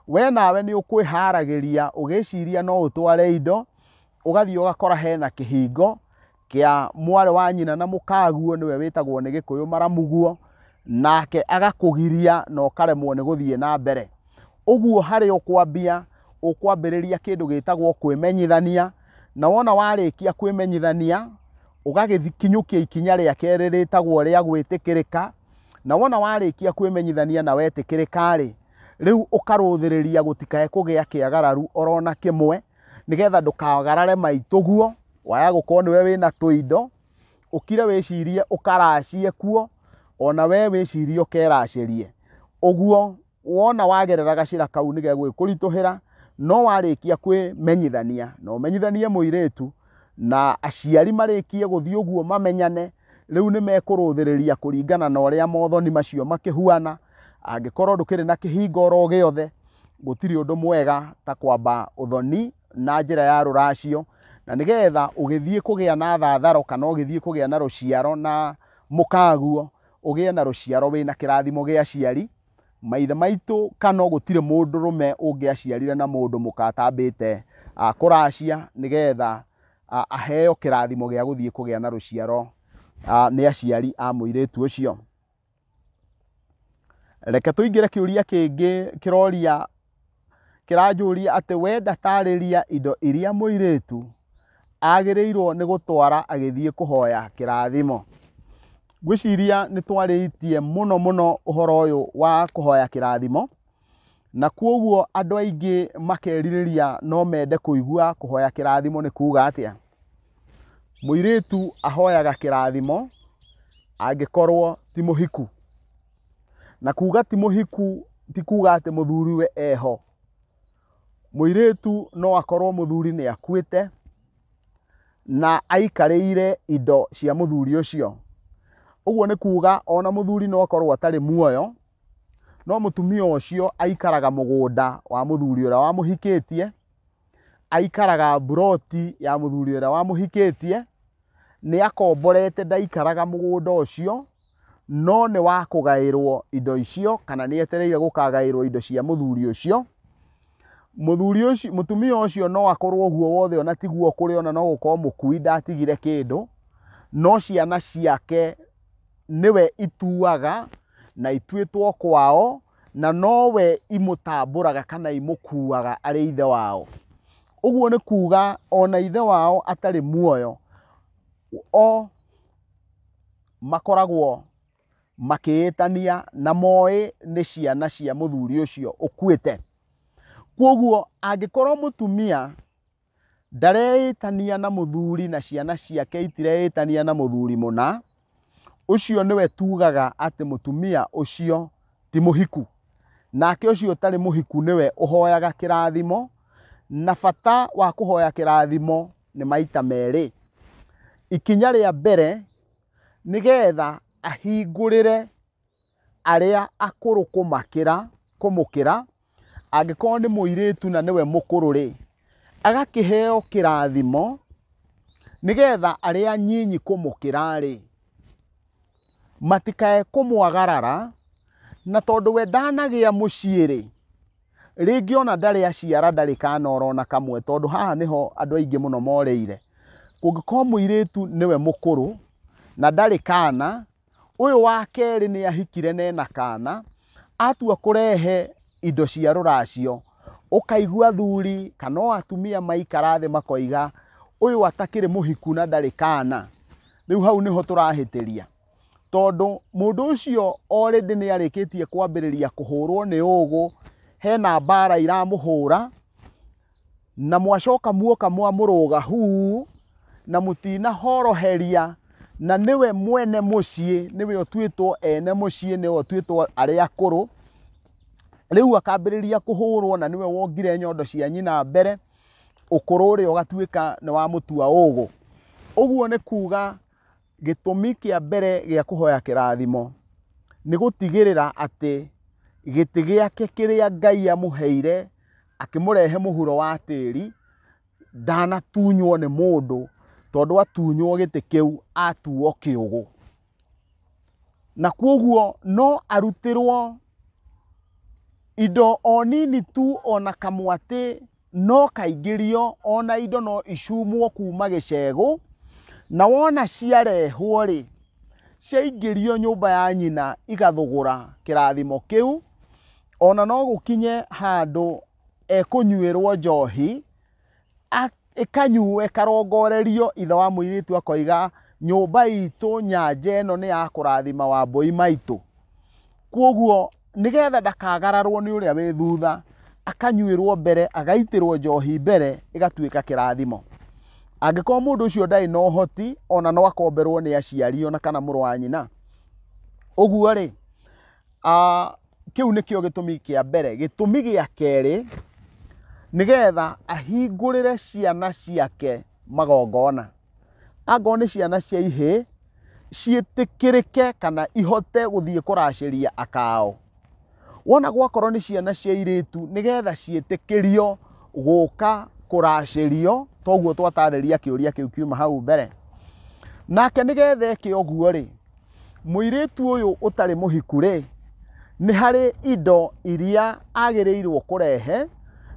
[SPEAKER 1] we nawe nĩ ũkwĩharagĩria ũgĩciria no ũtware indo, ũgathiĩ ũgakora hena kĩhingo kĩa mwarĩ wa nyina na mũkaguo, nĩwe wĩtagwo nĩ Gĩkũyũ maramuguo, nake agakũgiria na ũkaremwo nĩ gũthiĩ na mbere. Ũguo harĩ ũkwambĩrĩria kĩndũ gĩtagwo kwĩmenyithania, na wona warĩkia kwĩmenyithania ũgagĩkinyũkia ikinya rĩa kerĩ rĩtagwo rĩa gwĩtĩkĩrĩka, na wona warĩkia kwĩmenyithania na wetĩkĩrĩka-rĩ, rĩu ũkarũthĩrĩria gũtikae kũgĩa kĩagararu orona kĩmwe, nĩgetha ndũkagarare maitũguo, waya gũkorwo nĩwe wĩna tũindo, ũkire wĩcirie ũkaracie kuo, ona we wĩcirie ũkeracĩrie. Ũguo wona wagerera gacĩra kau nĩgegwĩkũritũhĩra, no warĩkia kwĩmenyithania na ũmenyithanie mũirĩtu na aciari marĩkie gũthiĩ ũguo mamenyane, rĩu nĩmekũrũthĩrĩria kũringana na ũrĩa mothoni macio makĩhuana. Angĩkorwo ndũkĩrĩ na kĩhingo oro gĩothe, gũtirĩ ũndũ mwega ta kwamba ũthoni na njĩra ya rũracio, na nĩgetha ũgĩthiĩ kũgĩa na thatharo kana ũgĩthiĩ kũgĩa na rũciaro na mũkaguo, ũgĩe na rũciaro wĩna kĩrathimo gĩa aciari. Maithe maitũ kana gũtirĩ mũndũrũme ũngĩaciarire na mũndũ mũka atambĩte kũracia, nĩgetha aheo kĩrathimo gĩa gũthiĩ kũgĩa na rũciaro nĩ aciari a mũirĩtu ũcio. Reke tũingĩre kĩũria kĩngĩ kĩranjũria atĩ we ndatarĩria indo iria mũirĩtu agĩrĩirwo nĩ gũtwara agĩthiĩ kũhoya kĩrathimo. Ngwĩciria nĩ twarĩtie mũno ũhoro ũyũ wa kũhoya kĩrathimo, na kwoguo andũ aingĩ makerirĩria no mende kũigua kũhoya kĩrathimo nĩ kuga atĩa. Mũirĩtu ahoyaga kĩrathimo angĩkorwo ti mũhiku, na kuga ti mũhiku ti kuga atĩ mũthuriwe eho. Mũirĩtu no akorwo mũthuri nĩ akuĩte na aikarĩire indo cia mũthuri ũcio. Ũguo nĩ kuga ona mũthuri no akorwo atarĩ muoyo, no mũtumia ũcio aikaraga mũgũnda wa mũthuri ũrĩa wamũhikĩtie, aikaraga buroti ya mũthuri ũrĩa wamũhikĩtie, nĩ akomborete, ndaikaraga mũgũnda ũcio, no nĩ wa kũgaĩrwo indo icio, kana nĩ etereire gũkagaĩrwo indo cia mũthuri ũcio. Mũtumia ũcio no akorwo guo wothe ona tiguo kũrĩ, ona no gũkorwo mũkui ndatigire kĩndũ, no ciana ciake nĩwe ituaga na ituĩtwo kwao, na nowe imũtambũraga kana imũkuaga arĩ ithe wao. Ũguo nĩ kuga ona ithe wao atarĩ muoyo, o makoragwo makĩĩtania na moĩ nĩ ciana cia mũthuri ũcio ũkuĩte. Kwoguo angĩkorwo mũtumia ndareĩtania na mũthuri na ciana ciake itireĩtania na mũthuri mũna, ũcio nĩwe tugaga atĩ mũtumia ũcio ti mũhiku. Nake ũcio ũtarĩ mũhiku nĩwe ũhoyaga kĩrathimo, na bata wa kũhoya kĩrathimo nĩ maita merĩ. Ikinya rĩa mbere nĩgetha ahingũrĩre arĩa akũrũ kũmũkĩra, angĩkorwo nĩ mũirĩtu na nĩwe mũkũrũ-rĩ, agakĩheo kĩrathimo nĩgetha arĩa anyinyi kũmũkĩra-rĩ matikae kũmwagarara, na tondũ we ndanagĩa mũciĩ-rĩ, rĩngĩ ona ndarĩ aciara, ndarĩ kana orona kamwe, tondũ haha nĩho andũ aingĩ mũno moreire. Kũngĩkorwo mũirĩtu nĩwe mũkũrũ na ndarĩ kana, ũyũ wa kerĩ nĩ ahikire na ena kana, atua kũrehe indo cia rũracio, ũkaigua athuri kana atumia maikara thĩ makoiga ũyũ atakĩrĩ mũhiku na ndarĩ kana. Rĩu hau nĩho tũrahĩtĩria, tondũ mũndũ ũcio already nĩ arĩkĩtie kwambĩrĩria kũhũrwo nĩ ũgũ, hena mbara iramũhũra, na mwacoka muoka mwamũrũga huu na mũtinahoroheria, na nĩwe mwene mũciĩ, nĩwe ũtuĩtwo ene mũciĩ, nĩwe ũtuĩtwo arĩa akũrũ. Rĩu akambĩrĩria kũhũrwo na nĩwe wongire nyondo cia nyina mbere, ũkũrũ ũrĩa ũgatuĩka nĩ wa mũtua ũgũ. Ũguo nĩ kuga gĩtũmi kĩa mbere gĩa kũhoya kĩrathimo nĩ gũtigĩrĩra atĩ gĩtĩ gĩake kĩrĩa Ngai amũheire akĩmũrehe mũhuro wa tĩri ndanatunywo nĩ mũndũ, tondũ atunywo gĩtĩ kĩu atuo kĩũgũ. Na kwoguo no arutĩrwo indo o nini tu, ona kamwatĩ no kaingĩrio, ona indo no icumwo kuma gĩcegũ, na wona ciarehwo rĩ, ciaingĩrio nyũmba ya nyina igathũgũra kĩrathimo kĩu, ona no gũkinye handũ ekũnyuĩrwo njohi, ĩkanyuo ĩkarongorerio, ithe wa mũirĩtu akoiga nyũmba itũ nyanja ĩno nĩ ya kũrathima wambũi maitũ. Kwoguo nĩgetha ndakagararwo nĩ ũrĩa wĩ thutha, akanyuĩrwo mbere, agaitĩrwo njohi mbere, ĩgatuĩka kĩrathimo. Angĩkorwo mũndũ ũcio ndarĩ na ũhoti, ona no akomberwo nĩ aciari ona kana mũrũ wa nyina. Ũguo rĩ, kĩu nĩkĩo gĩtũmi kĩa mbere. Gĩtũmi gĩa kerĩ, nĩgetha ahingũrĩre ciana ciake magongona. Angĩkorwo nĩ ciana cia ihĩ, ciĩtĩkĩrĩke kana ihote gũthiĩ kũracĩria akao. Wona gwakorwo nĩ ciana cia airĩtu, nĩgetha ciĩtĩkĩrio gũka kũracĩrio, toguo twatarĩria kĩũria kĩu kiuma hau mbere. Nake nĩgetha eke ũguo rĩ, mũirĩtu ũyũ ũtarĩ mũhiku rĩ, nĩ harĩ indo iria agĩrĩirwo kũrehe,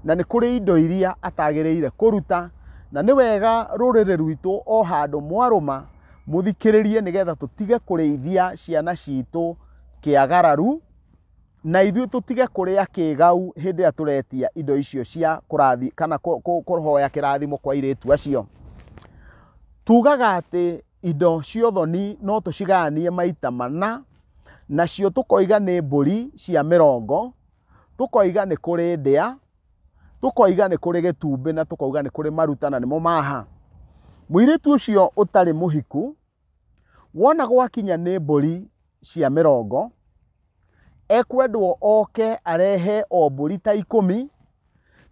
[SPEAKER 1] na nĩ kũrĩ indo iria atagĩrĩire kũruta, na nĩ wega rũrĩrĩ rwitũ o handũ mwarũma mũthikĩrĩrie, nĩgetha tũtige kũrĩithia ciana citũ kĩagararu, na ithuĩ tũtige kũrĩa kĩgau hĩndĩ ĩrĩa tũretia indo icio cia kũrathi kana kũhoya kĩrathimo kwa airĩtu acio. Tugaga atĩ indo cia ũthoni no tũciganie maita mana, nacio tũkoiga nĩ mbũri cia mĩrongo, tũkoiga nĩ kũrĩ ndĩa, tũkoiga nĩ kũrĩ gĩtumbĩ, na tũkoiga nĩ kũrĩ maruta, na nĩmo maha. Mũirĩtu ũcio ũtarĩ mũhiku, wona gwakinya nĩ mbũri cia mĩrongo, ekwendwo oke arehe o mbũri ta 10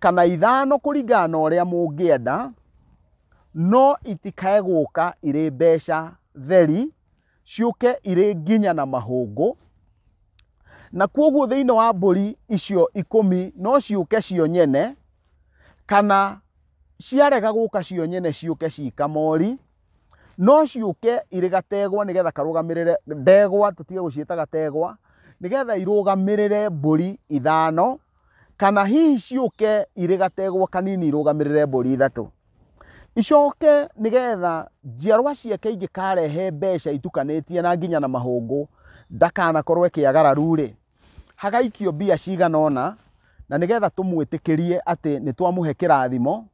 [SPEAKER 1] kana 5 kũringana na ũrĩa mũngĩenda, no itikae gũka irĩ mbeca theri, ciũke irĩ nginya na mahũngũ. Na kwoguo thĩinĩ wa mbũri icio 10 no ciũke cio nyene, kana ciarega gũka cio nyene ciũke ci kamori, no ciũke irĩ gategwa, nĩgetha karũgamĩrĩre ndegwa, tũtige gũciĩta gategwa, nĩgetha irũgamĩrĩre mbũri 5, kana hihi ciũke irĩ gategwa kanini irũgamĩrĩre mbũri 3. Icoke nĩgetha njiarwa ciake ingĩkarehe mbeca itukanĩtie na nginya na mahũngũ, ndakanakorwo kĩagararu rĩ, hagaikio mbia cigana ũna, na nĩgetha tũmwĩtĩkĩrie atĩ nĩ twamũhe kĩrathimo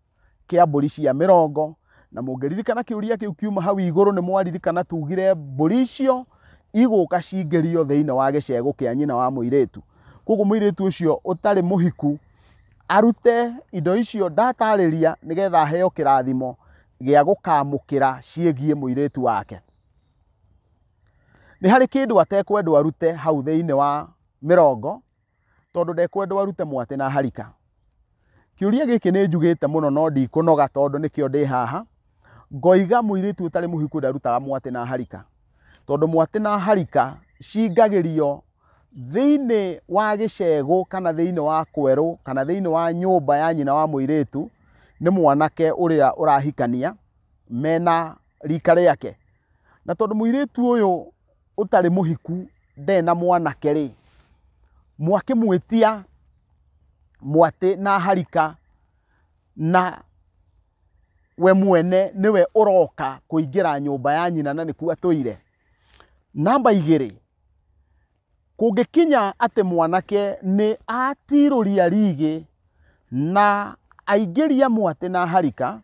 [SPEAKER 1] kĩa mbũri cia 100. Na mũngĩririkana kĩũria kĩu kiuma hau igũrũ, nĩ mwaririkana tugire mbũri icio igũka cingĩrio thĩinĩ wa gĩcegũ kĩa nyina wa mũirĩtu. Kwoguo mũirĩtu ũcio ũtarĩ mũhiku arute indo icio ndatarĩria, nĩgetha aheo kĩrathimo gĩa gũkamũkĩra ciĩgiĩ mũirĩtu wake. Nĩ harĩ kĩndũ atekwendwo arute hau thĩinĩ wa 100, tondũ ndekwendwo arute mwatĩ na harika. Kĩũria gĩkĩ nĩ njugĩte mũno no ndikũnoga, tondũ nĩkĩo ndĩ haha. Ngoiga mũirĩtu ũtarĩ mũhiku ndarutaga mwatĩ na harika, tondũ mwatĩ na harika cingagĩrio thĩinĩ wa gĩcegũ, kana thĩinĩ wa kwerũ, kana thĩinĩ wa nyũmba ya nyina wa mũirĩtu nĩ mwanake ũrĩa ũrahikania mena rika rĩake. Na tondũ mũirĩtu ũyũ ũtarĩ mũhiku ndarĩ na mwanake rĩ, mwakĩmwĩtia mwatĩ na harika, na we mwene niwe ũroka kũingĩra nyũmba ya nyina na nĩkuo atũire. Namba 2, kũngĩkinya atĩ mwanake nĩ atirũria rigi na aingĩria mwatĩ na harika,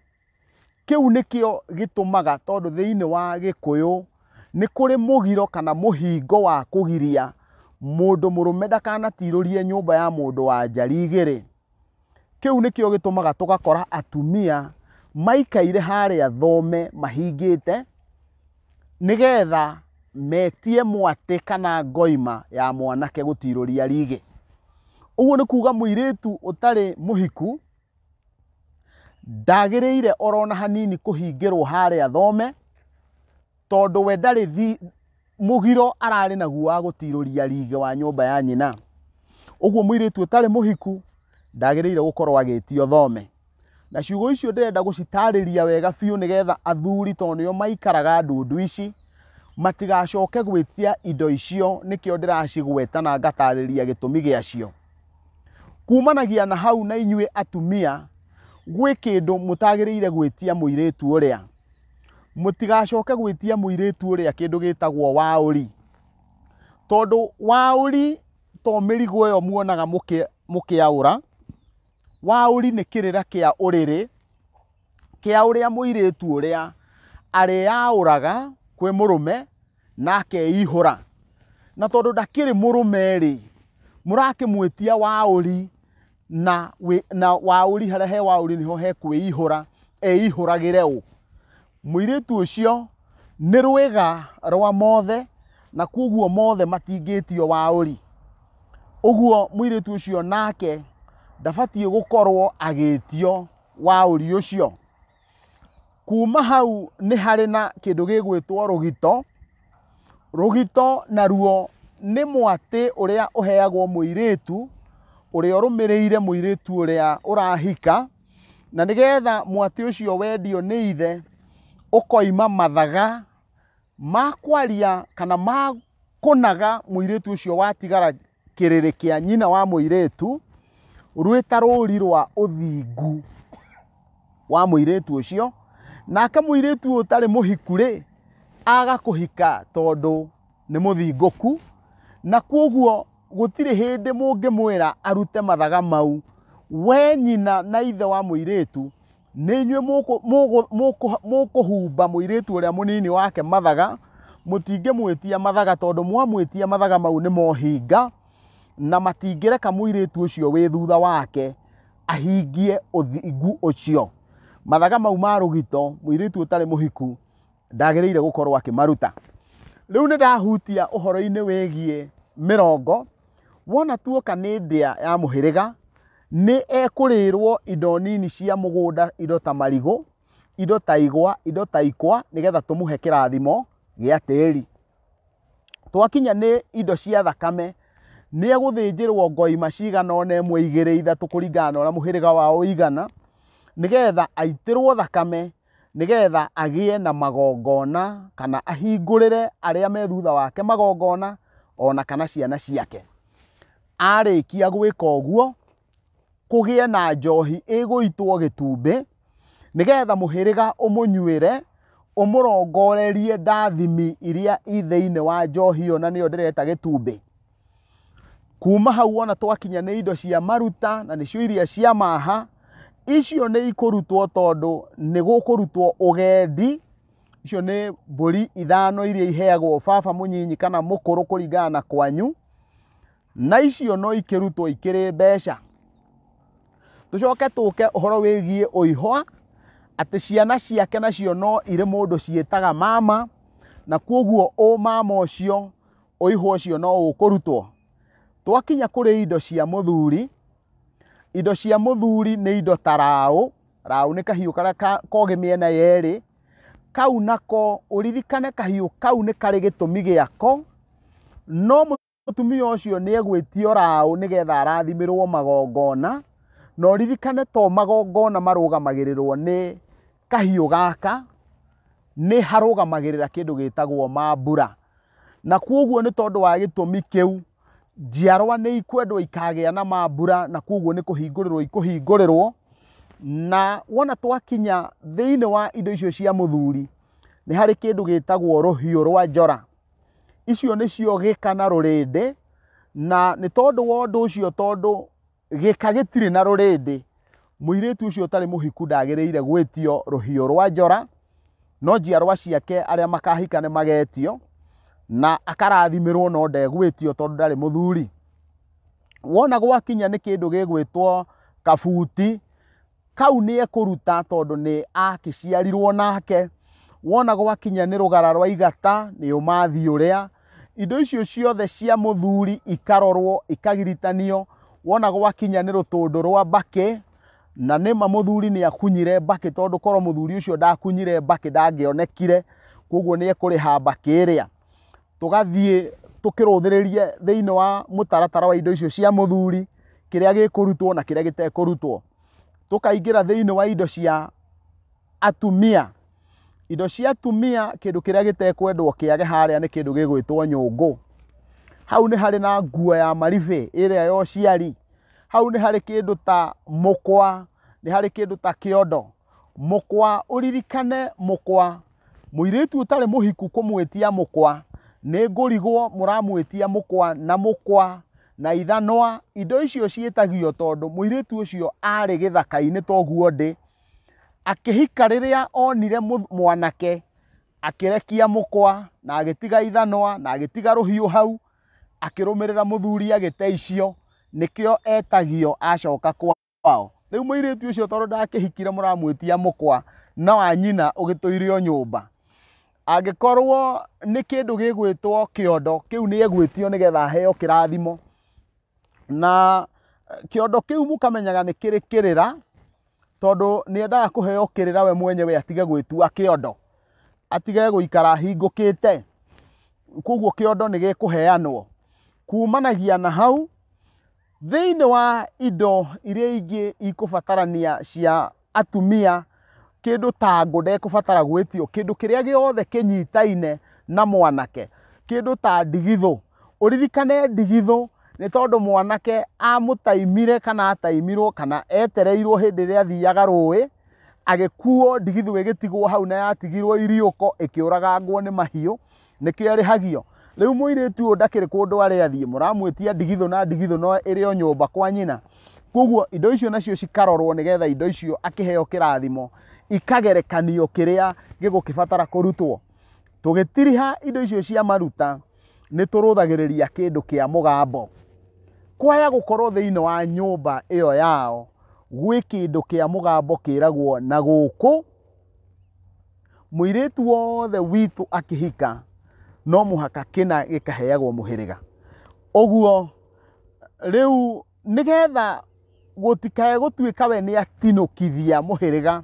[SPEAKER 1] kĩu nĩkĩo gĩtũmaga, tondũ thĩinĩ wa Gĩkũyũ nĩ kũrĩ mũgiro kana mũhingo wa kũgiria mũndũ mũrũme ndakanatirũrie nyũmba ya mũndũ wa nja rigi rĩ. Kĩu nĩkĩo gĩtũmaga tũgakora atumia maikaire harĩa thome mahingĩte, nĩgetha metie mwatĩ kana ngoima ya mwanake gũtirũria rigi. Ũguo nĩ kuga mũirĩtu ũtarĩ mũhiku ndagĩrĩire orona hanini kũhingĩrwo harĩa thome, tondũ we ndarĩ mũgiro ararĩ naguo wa gũtirũria rige wa nyũmba ya nyina. Ũguo mũirĩtu ũtarĩ mũhiku ndagĩrĩire gũkorwo agĩtio thome. Na ciugo icio ndĩrenda gũcitarĩria wega biũ nĩgetha athuri, tondũ nĩo maikaraga ndundu ici, matigacoke gwĩtia indo icio, nĩkĩo ndĩracigweta na ngatarĩria gĩtũmi gĩacio. Kumanagia na hau na inyuĩ atumia, gwĩ kĩndũ mũtagĩrĩire gwĩtia mũirĩtu ũrĩa. Mũtigacoke gwĩtia mũirĩtu ũrĩa kĩndũ gĩtagwo waũri, tondũ waũri to mĩrigo ĩyo muonaga mũkĩaũra. Waũri nĩ kĩrĩra kĩa ũrĩrĩ kĩa ũrĩa mũirĩtu ũrĩa arĩyaũraga kwĩ mũrũme na akeihũra. Na tondũ ndakĩrĩ mũrũme rĩ, mũrakĩmwĩtia waũri, na waũri, harĩa he waũri nĩho he kwĩihũra, eihũragĩre ũ? Mũirĩtu ũcio nĩ rwĩga rwa mothe, na koguo mothe matingĩtio waũri. Ũguo mũirĩtu ũcio nake ndabatiĩ gũkorwo agĩtio waũri ũcio. Kuma hau nĩ harĩ na kĩndũ gĩgwĩtwo rũgito. Rũgito naruo nĩ mwatĩ ũrĩa ũheagwo mũirĩtu ũrĩa ũrũmĩrĩire mũirĩtu ũrĩa ũrahika, na nĩgetha mwatĩ ũcio wendio nĩ ithe ũkoima mathaga ma kwaria kana ma kũnaga mũirĩtu ũcio watigara kĩrĩrĩ kĩa nyina wa mũirĩtu, rwĩta rũri rwa ũthingu wa mũirĩtu ũcio. Nake mũirĩtu ũtarĩ mũhiku rĩ, agakũhika tondũ nĩ mũthingũku, na koguo gũtirĩ hĩndĩ mũngĩmwĩra arute mathaga mau. We nyina na ithe wa mũirĩtu nĩ inyuĩ mũkũhumba mũirĩtu ũrĩa mũnini wake mathaga. Mũtingĩmwĩtia mathaga, tondũ mwamwĩtia mathaga mau nĩ mohinga, na matingĩreka mũirĩtu ũcio wĩ thutha wake ahingie ũthingu ũcio. Mathaga mau ma rũgito mũirĩtu ũtarĩ mũhiku ndagĩrĩire gũkorwo akĩmaruta. Rĩu nĩ ndahutia ũhoro-inĩ wĩgiĩ mĩrongo. Wona tuoka nĩ ndĩa ya mũhĩrĩga, nĩ ekũrĩrwo indo nini cia mũgũnda, indo ta marigũ, indo ta igwa, indo ta ikwa, nĩgetha tũmũhe kĩrathimo gĩa tĩri. Twakinya nĩ indo cia thakame, nĩ egũthĩnjĩrwo ngoima cigana ona ĩmwe, igĩrĩ, ithatũ, kũringana na ũrĩa mũhĩrĩga wao igana, nĩgetha aitĩrwo thakame, nĩgetha agĩe na magongona, kana ahingũrĩre arĩa me thutha wake magongona, ona kana ciana ciake. Arĩkia gwĩka ũguo, kũgĩe na njohi ĩgũitwo gĩtumbĩ, nĩgetha mũhĩrĩga ũmũnyuĩre, ũmũrongorerie ndathimi iria thĩinĩ wa njohi ĩyo, na nĩyo ndĩreta gĩtumbĩ. Kuma hau wona twakinya nĩ indo cia maruta, na nĩcio iria cia maha, icio nĩ ikũrutwo tondũ nĩ gũkũrutwo ũgendi. Icio nĩ mbũri ithano iria iheagwo baba mũnyinyi kana mũkũrũ kũringana na kwanyu, na icio no ikĩrutwo ikĩrĩ mbeca. Tũcoke tũke ũhoro wĩgiĩ ũihwa, atĩ ciana ciake nacio no irĩ mũndũ ciĩtaga mama, na koguo mama ũcio ũihwa ũcio no ũkũrutwo. Twakinya kũrĩ indo cia mũthuri, indo cia mũthuri nĩ indo ta raũ. Raũ nĩ kahiũ karĩa kogĩ mĩena yerĩ. Kau nako ũririkane kahiũ kau nĩ karĩ gĩtũmi gĩako, no mũtumia ũcio nĩ egwĩtio raũ nĩgetha arathimĩrwo magongona, na ũririkane to magongona marũgamagĩrĩrwo nĩ kahiũ gaka, nĩ harũgamagĩrĩra kĩndũ gĩtagwo mambura. Na koguo nĩ tondũ wa gĩtũmi kĩu, njiarwa nĩ ikwendwo ikagĩa na mambura, na koguo nĩ kũhingũrĩrwo ikũhingũrĩrwo. Na wona twakinya thĩinĩ wa indo icio cia mũthuri, nĩ harĩ kĩndũ gĩtagwo rũhiũ rwa njora. Icio nĩcio gĩka na rũrĩndĩ, na nĩ tondũ wa ũndũ ũcio, tondũ gĩka gĩtirĩ na rũrĩndĩ, mũirĩtu ũcio ũtarĩ mũhiku ndagĩrĩire gwĩtio rũhiũ rwa njora, no njiarwa ciake arĩa makahika nĩ magetio, na akarathimĩrwo no ndegwĩtio tondũ ndarĩ mũthuri. Wona gwakinya nĩ kĩndũ gĩgwĩtwo kabuti, kau nĩ ekũruta tondũ nĩ akĩciarirwo nake. Wona gwakinya nĩ rũgara rwa igata, nĩ ũmathi ũrĩa. Indo icio ciothe cia mũthuri ikarorwo, ikagiritanio. Wona gwakinya nĩ rũtũndũ rwa mbakĩ, na nima muthuri ni akunyire mbaki tondu korwo muthuri ucio ndakunyire mbaki ndangionekire koguo ni ekuriha mbaki iria tugathie tukiruthiririe thiini wa mutaratara wa indo icio cia muthuri kiria gikurutwo na kiria gitekurutwo tukaingira thiini wa indo cia atumia. Indo cia atumia kindu kiria gitekwendwo kiage haria ni kindu gigwitwo nyungu. Hau ni hari na nguo ya maribe iria yo ciari. Hau ni hari kindu ta mukwa, ni hari kindu ta kiondo. Mukwa uririkane mukwa muiritu utari muhiku kumwetia mukwa ni ngurigwo muramwetia mukwa na ithanwa. Indo icio cietagio tondu muiritu ucio ari githaka-ini toguo ndi akihika riria onire mwanake akirekia mukwa na agitiga ithanwa na agitiga ruhiu hau akirumirira muthuri agite icio nikio etagio acoka kwao. Riu muiritu ucio tondu ndakihikire muramwetia mukwa na wa nyina ugituirio nyumba angikorwo ni kindu gigwitwo kiondo kiu ni egwitio nigetha heo kirathimo na kiondo kiu mukamenyaga ni kiri kirira tondu ni endaga kuheo kirira we mwenyewe atige gwitua kiondo atige guikara hingukite koguo kiondo ni gikuheanwo kumanagia na hau thiini wa indo iria ingi ikubatarania cia atumia. Kindu ta ngude kubatara gwitio kindu kiria giothe kinyitaine na mwanake, kindu ta ndigithu. Uririkane ndigithu ni tondu mwanake amutaimire kana ataimirwo kana etereirwo hindi ria thiaga rui agikuo ndigithu igitigwo hau na yatigirwo iriuko ikiuragangwo ni mahiu nikio arihagio. Riu muiritu ndakiri kundu ari athie muramwetia ndigithu na ndigithu no irio nyumba kwa nyina. Koguo indo icio nacio cikarorwo nigetha indo icio akiheo kirathimo ikagerekanio kiria gigukibatara kurutwo. Tugitiriha indo icio cia maruta ni turuthagiriria kindu kia mugambo. Kwaya gukorwo thiini wa nyumba iyo yao gwi kindu kia mugambo kiragwo na guku muiritu wothe witu akihika no muhaka kina gikaheagwo muhiriga. Oguo riu nigetha gutikae gutuika we ni atinukithia muhiriga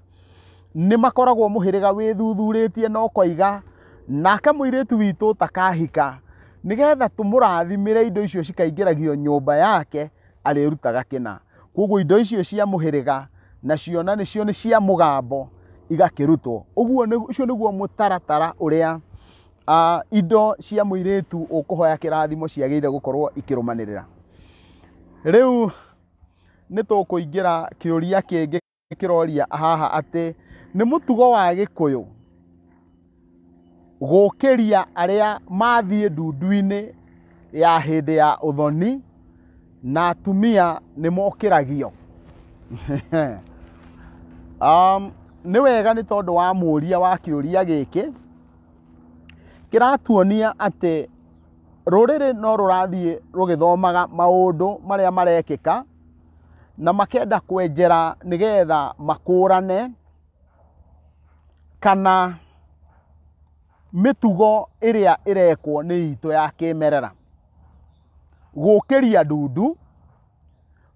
[SPEAKER 1] ni makoragwo muhiriga withuthuritie no koiga naka muiritu witu takahika nigetha tumurathimire indo icio cikaingiragio nyumba yake arirutaga kina. Koguo indo icio cia muhiriga nacio na nicio ni cia mugambo igakirutwo. Uguo ucio niguo mutaratara uria indo cia muiritu ukuhoya kirathimo ciagire gukorwo ikirumanirira. Riu nitukuingira kiuria kingi kiroria haha ati ni mutugo wa Gikuyu gukiria aria mathie ndundu-ini ya hindi ya uthoni na atumia ni mokiragio. Ni wega ni tondu wa muria wa kiuria giki kiratuonia ati ruriri no rurathie rugithomaga maundu maria marekika na makenda kwenjera nigetha makurane kana mitugo iria irekwo ni itu ya kimerera. Gukiria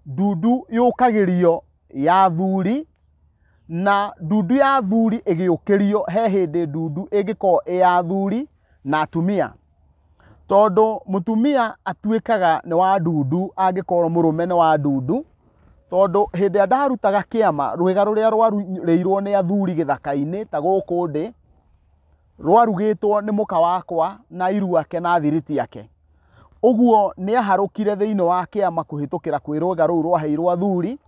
[SPEAKER 1] ndundu yukagirio ya thuri na ndundu ya thuri igiukirio he hindi ndundu ingiko ya thuri na atumia. Tondu mutumia atuikaga ni wa ndundu angikorwo murume ni wa ndundu tondu hindi ndarutaga kiama rwiga ruria rwareirwo ni athuri githaka-ini ta guku ndi rwarugitwo ni muka wakwa na iru ake na thiriti yake. Uguo ni aharukire thiini wa kiama kuhitukira kwi rwiga ruu rwaheirwo athuri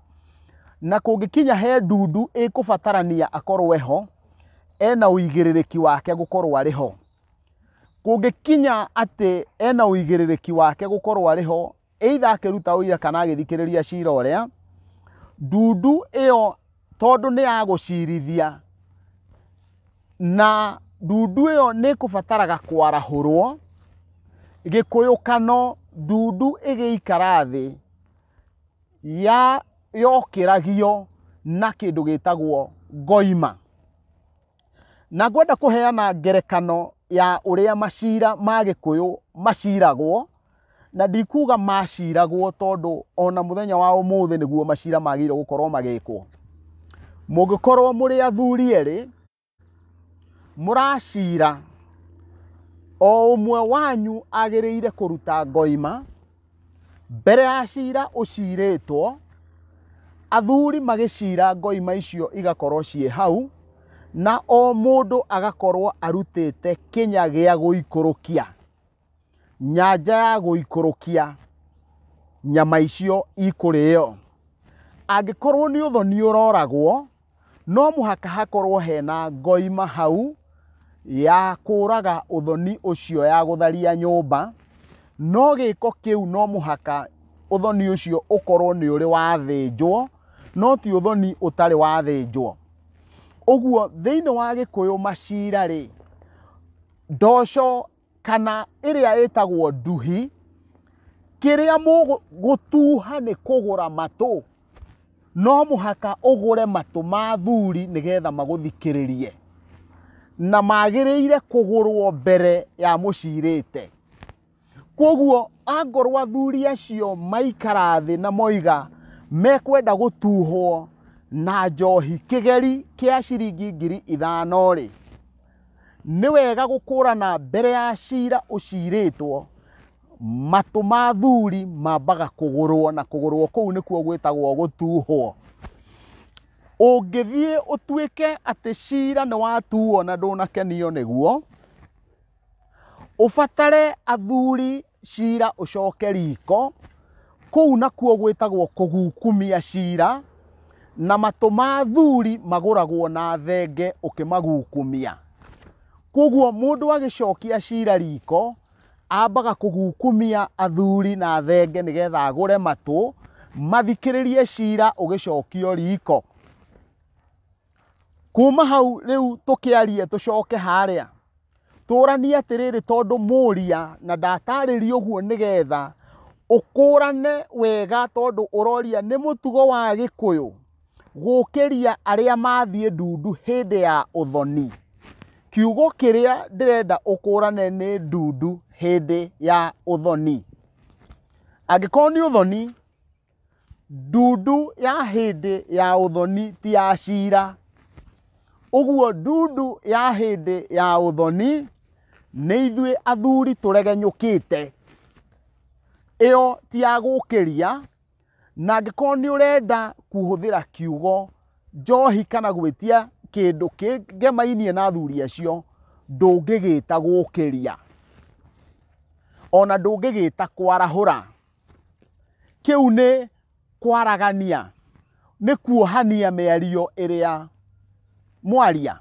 [SPEAKER 1] na kungikinya he ndundu ikubatarania akorwo ho ena uigiririki wake gukorwo ari ho. Kungikinya ati ena uigiririki wake gukorwo ari ho either akiruta uira kana agithikiriria cira uria ndundu iyo tondu ni agucirithia na ndundu iyo ni kubataraga kwarahurwo gikuyukano ndundu igiikara thi ya yokiragio na kindu gitagwo ngoima. Na ngwenda kuheana ngerekano ya uria macira ma Gikuyu maciragwo na ndikuga maciragwo tondu ona muthenya wa umuthi niguo macira magire gukorwo magikwo. Mũngĩkorwo mũrĩ athuri erĩ mũracira, o ũmwe wanyu agĩrĩire kũruta ngoima mbere ya cira ũcirĩtwo, athuri magĩcira ngoima icio igakorwo ciĩ hau, na o mũndũ agakorwo arutĩte kĩnya gĩa gũikũrũkia, nyanja ya gũikũrũkia nyama icio ikũrĩo. Angĩkorwo nĩ ũthoni ũroragwo, no mũhaka hakorwo hena ngoima hau ya kũraga ũthoni ũcio, ya gũtharia nyũmba, no gĩko kĩu no mũhaka ũthoni ũcio ũkorwo nĩ ũrĩ wathĩnjwo, no ti ũthoni ũtarĩ wathĩnjwo. Ũguo thĩinĩ wa Gĩkũyũ macira rĩ, ndoco kana ĩrĩa ĩtagwo nduhi, kĩrĩa mũgũtuha nĩ kũgũra matũ, no mũhaka ũgũre matũ ma athuri nĩgetha magũthikĩrĩrie, na magĩrĩire kũgũrwo mbere ya mũcirĩte. Koguo angorwo athuri acio maikara thĩ na moiga mekwenda gũtuhwo na njohi kĩgeri kĩa ciringi 5,000 rĩ, nĩ wega gũkũrana mbere ya cira ũcirĩtwo, matũ ma athuri mambaga kũgũrwo, na kũgũrwo kũu nĩkuo gwĩtagwo gũtuhwo. Ũngĩthiĩ ũtuĩke atĩ cira nĩ watuo na ndũnakenio nĩguo, ũbatare athuri cira ũcoke riko, kũu nakuo gwĩtagwo kũgukumia cira, na matũ ma athuri magũragwo na thenge ũkĩmagukumia. Koguo mũndũ agĩcokia cira riko, ambaga kũgukumia athuri na thenge nĩgetha agũre matũ, mathikĩrĩrie cira ũgĩcokio riko. Kuma hau rĩu tũkĩarie tũcoke harĩa, tũranie atĩrĩrĩ, tondũ mũria na ndatarĩrio ũguo nĩgetha ũkũrane wega, tondũ ũroria nĩ mũtugo wa Gĩkũyũ gũkĩria arĩa mathiĩ ndundu hĩndĩ ya ũthoni. Kiugo kĩrĩa ndĩrenda ũkũrane nĩ ndundu hĩndĩ ya ũthoni. Angĩkorwo nĩ ũthoni, ndundu ya hĩndĩ ya ũthoni ti ya cira. Ũguo ndundu ya hĩndĩ ya ũthoni nĩ ithuĩ athuri tũregenyũkĩte, ĩyo ti ya gũkĩria. Na angĩkorwo nĩ ũrenda kũhũthĩra kiugo njohi kana gwĩtia kĩndũ kĩngemainie na athuri acio, ndũngĩgĩta gũkĩria, ona ndũngĩgĩta kwarahũra. Kĩu nĩ kwaragania, nĩ kuohania mĩario ĩrĩa mwaria.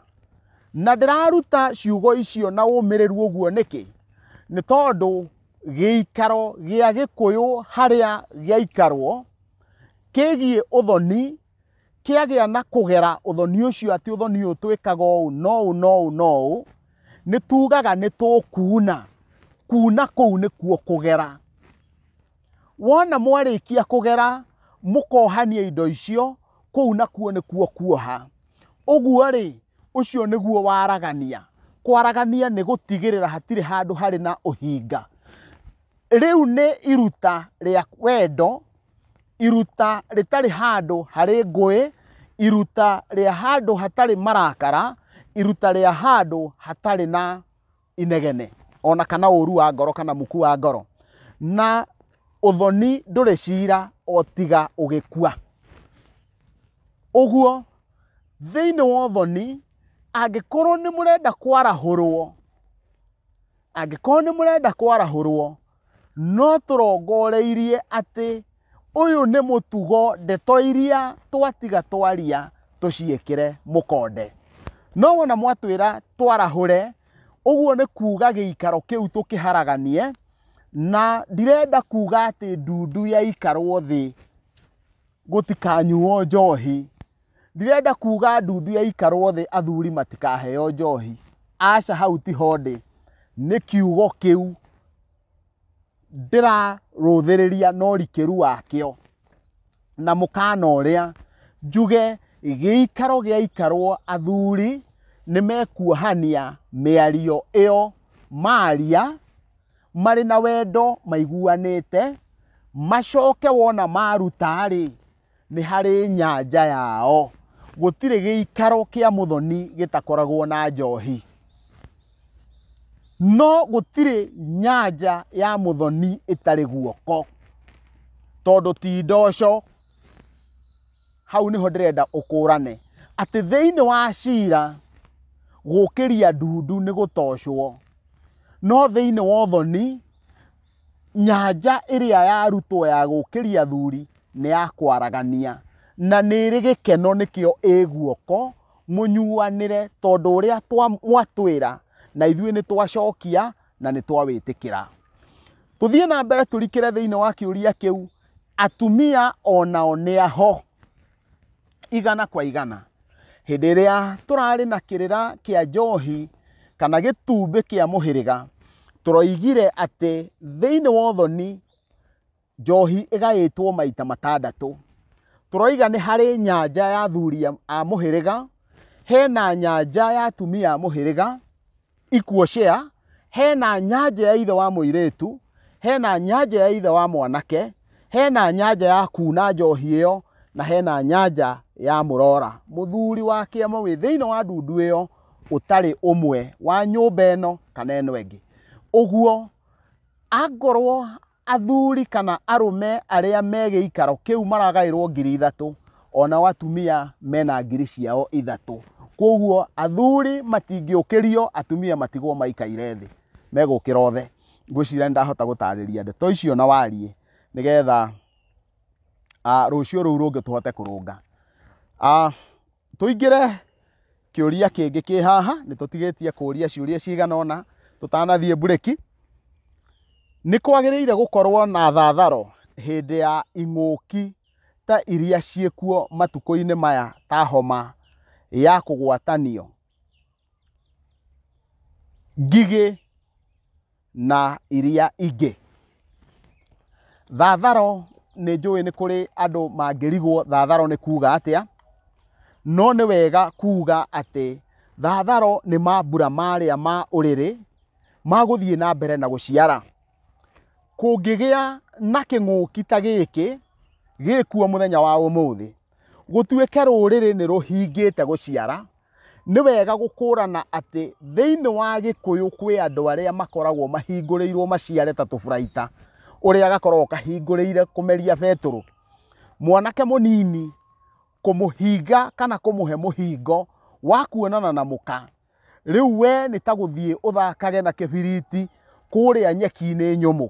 [SPEAKER 1] Na ndĩraruta ciugo icio na ũmĩrĩru ũguo nĩkĩ? Nĩ tondũ gĩikaro gĩa Gĩkũyũ harĩa gĩaikarwo kĩgiĩ ũthoni, kĩagĩa na kũgera ũthoni ũcio, atĩ ũthoni ũyũ twĩkaga ũũ no ũũ no ũũ no ũũ, nĩ tugaga nĩ tũkuuna. Kuuna kũu nĩkuo kũgera. Wona mwarĩkia kũgera mũkohania indo icio, kũu nakuo nĩkuo kuoha. Ũguo rĩ, ũcio nĩguo waragania. Kwaragania nĩ gũtigĩrĩra hatirĩ handũ harĩ na ũhinga. Rĩu nĩ iruta rĩa wendo, iruta rĩtarĩ handũ harĩ ngũĩ, iruta rĩa handũ hatarĩ marakara, iruta rĩa handũ hatarĩ na inegene, ona kana ũru wa ngoro kana muku wa ngoro. Na ũthoni ndũrĩ cira o tiga ũgĩkua. Ũguo thĩinĩ wa ũthoni, angĩkorwo nĩ mũrenda kwarahũrwo, no tũrongoreirie atĩ ũyũ nĩ mũtugo, ndeto iria twatiga twaria tũciĩkĩre mũkonde. No wona mwatwĩra twarahũre, ũguo nĩ kuga gĩikaro kĩu tũkĩharaganie, na ndirenda kuga atĩ ndundu yaikarwo thĩ gũtikanyuo njohi. Ndirenda kuga ndundu yaikarwo thĩ athuri matikaheo njohi. Aca, hau ti honde. Nĩ kiugo kĩu ndĩrarũthĩrĩria na ũrikĩru wakĩo, na mũkana ũrĩa njuge gĩikaro gĩaikarwo athuri nĩ mekuohania mĩario ĩyo maria, marĩ na wendo, maiguanĩte, macoke wona maruta rĩ, nĩ harĩ nyanja yao. gũtirĩ gĩikaro kĩa mũthoni gĩtakoragwo na njohi, no gũtirĩ nyanja ya mũthoni ĩtarĩ guoko, tondũ ti ndoco. Hau nĩho ndĩrenda ũkũrane atĩ thĩinĩ wa cira gũkĩria ndundu nĩ gũtocwo, no thĩinĩ wa ũthoni nyanja ĩrĩa yarutwo ya gũkĩria athuri nĩ ya kwaragania, na nĩ ĩrĩ gĩkeno nĩkĩo ĩ guoko mũnyuanĩre, tondũ ũrĩa mwatwĩra na ithuĩ nĩ twacokia na nĩ twawĩtĩkĩra. Tũthiĩ na mbere tũrikĩre thĩinĩ wa kĩũria kĩu. Atumia onao nĩ aho igana kwa igana. Hĩndĩ ĩrĩa tũrarĩ na kĩrĩra kĩa njohi kana gĩtumbĩ kĩa mũhĩrĩga, tũroigire atĩ thĩinĩ wa ũthoni njohi ĩgaĩtwo maita matandatũ. Tũroiga nĩ harĩ nyanja ya athuri a mũhĩrĩga, hena nyanja ya atumia a mũhĩrĩga equal share, hena nyanja ya ithe wa mũirĩtu, hena nyanja ya ithe wa mwanake, hena nyanja ya kuna njohi ĩyo, na hena nyanja ya mũrora. Mũthuri wa kĩama wĩ thĩinĩ wa ndundu ĩyo ũtarĩ ũmwe wa nyũmba ĩno kana ĩno ĩngĩ. Ũguo angorwo athuri kana arũme arĩa me gĩikaro kĩu maragaĩrwo 3,000, onao atumia mena 3,000 ciao. Koguo athuri matingĩũkĩrio, atumia matigwo maikaire thĩ megũkĩra othe. Ngwĩciria nĩndahota gũtarĩria ndeto icio na wariĩ nĩgetha rũciũ rũu rũngĩ tũhote kũrũnga. Tũingĩre kĩũria kĩngĩ kĩ haha, nĩ tũtigĩtie kũria ciũria cigana ũna tũtanathiĩ bureki. Nĩ kwagĩrĩire gũkorwo na thatharo hĩndĩ ya ing'ũki ta iria ciĩkuo matukũ-inĩ maya, ta homa ya kũgwatanio, ngigĩ na iria ingĩ. Thatharo nĩ njũĩ nĩ kũrĩ andũ mangĩrigwo thatharo nĩ kuga atĩa, no nĩ wega kuga atĩ thatharo nĩ mambura marĩa ma ũrĩrĩ magũthiĩ na mbere na gũciara. Kũngĩgĩa na kĩng'ũki ta gĩkĩ gĩkuo mũthenya wa ũmũthĩ, gũtuĩke rũrĩrĩ nĩ rũhingĩte gũciara, nĩ wega gũkũrana atĩ thĩinĩ wa Gĩkũyũ kwĩ andũ arĩa makoragwo mahingũrĩirwo maciare ta tũburaita, ũrĩa gakoragwo kahingũrĩire kũmeria betũrũ. Mwanake mũnini kũmũhinga kana kũmũhe mũhingo wa kuonana na mũka, rĩu we nĩ ta gũthiĩ ũthakage na kĩbiriti kũrĩa nyeki-inĩ nyũmũ.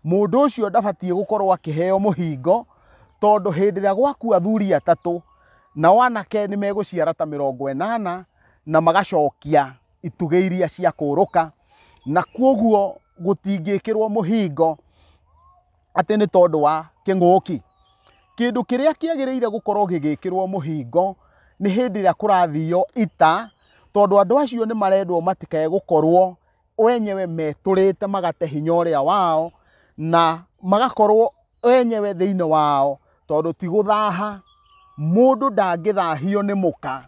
[SPEAKER 1] Mũndũ ũcio ndabatiĩ gũkorwo akĩheo mũhingo, tondũ hĩndĩ ĩrĩa gwakua athuri atatũ, nao anake nĩ megũciara ta 80 na magacokia itugĩ iria cia kũrũka, na kwoguo gũtingĩkĩrwo mũhingo atĩ nĩ tondũ wa kĩng'ũki. Kĩndũ kĩrĩa kĩagĩrĩire gũkorwo gĩgĩkĩrwo mũhingo nĩ hĩndĩ ĩrĩa kũrathio ita, tondũ andũ acio nĩ marendwo matikae gũkorwo wenyewe metũrĩte magate hinya ũrĩa wao, na magakorwo wenyewe thĩinĩ wao, tondũ ti gũthaha. Mũndũ ndangĩthahio nĩ mũka,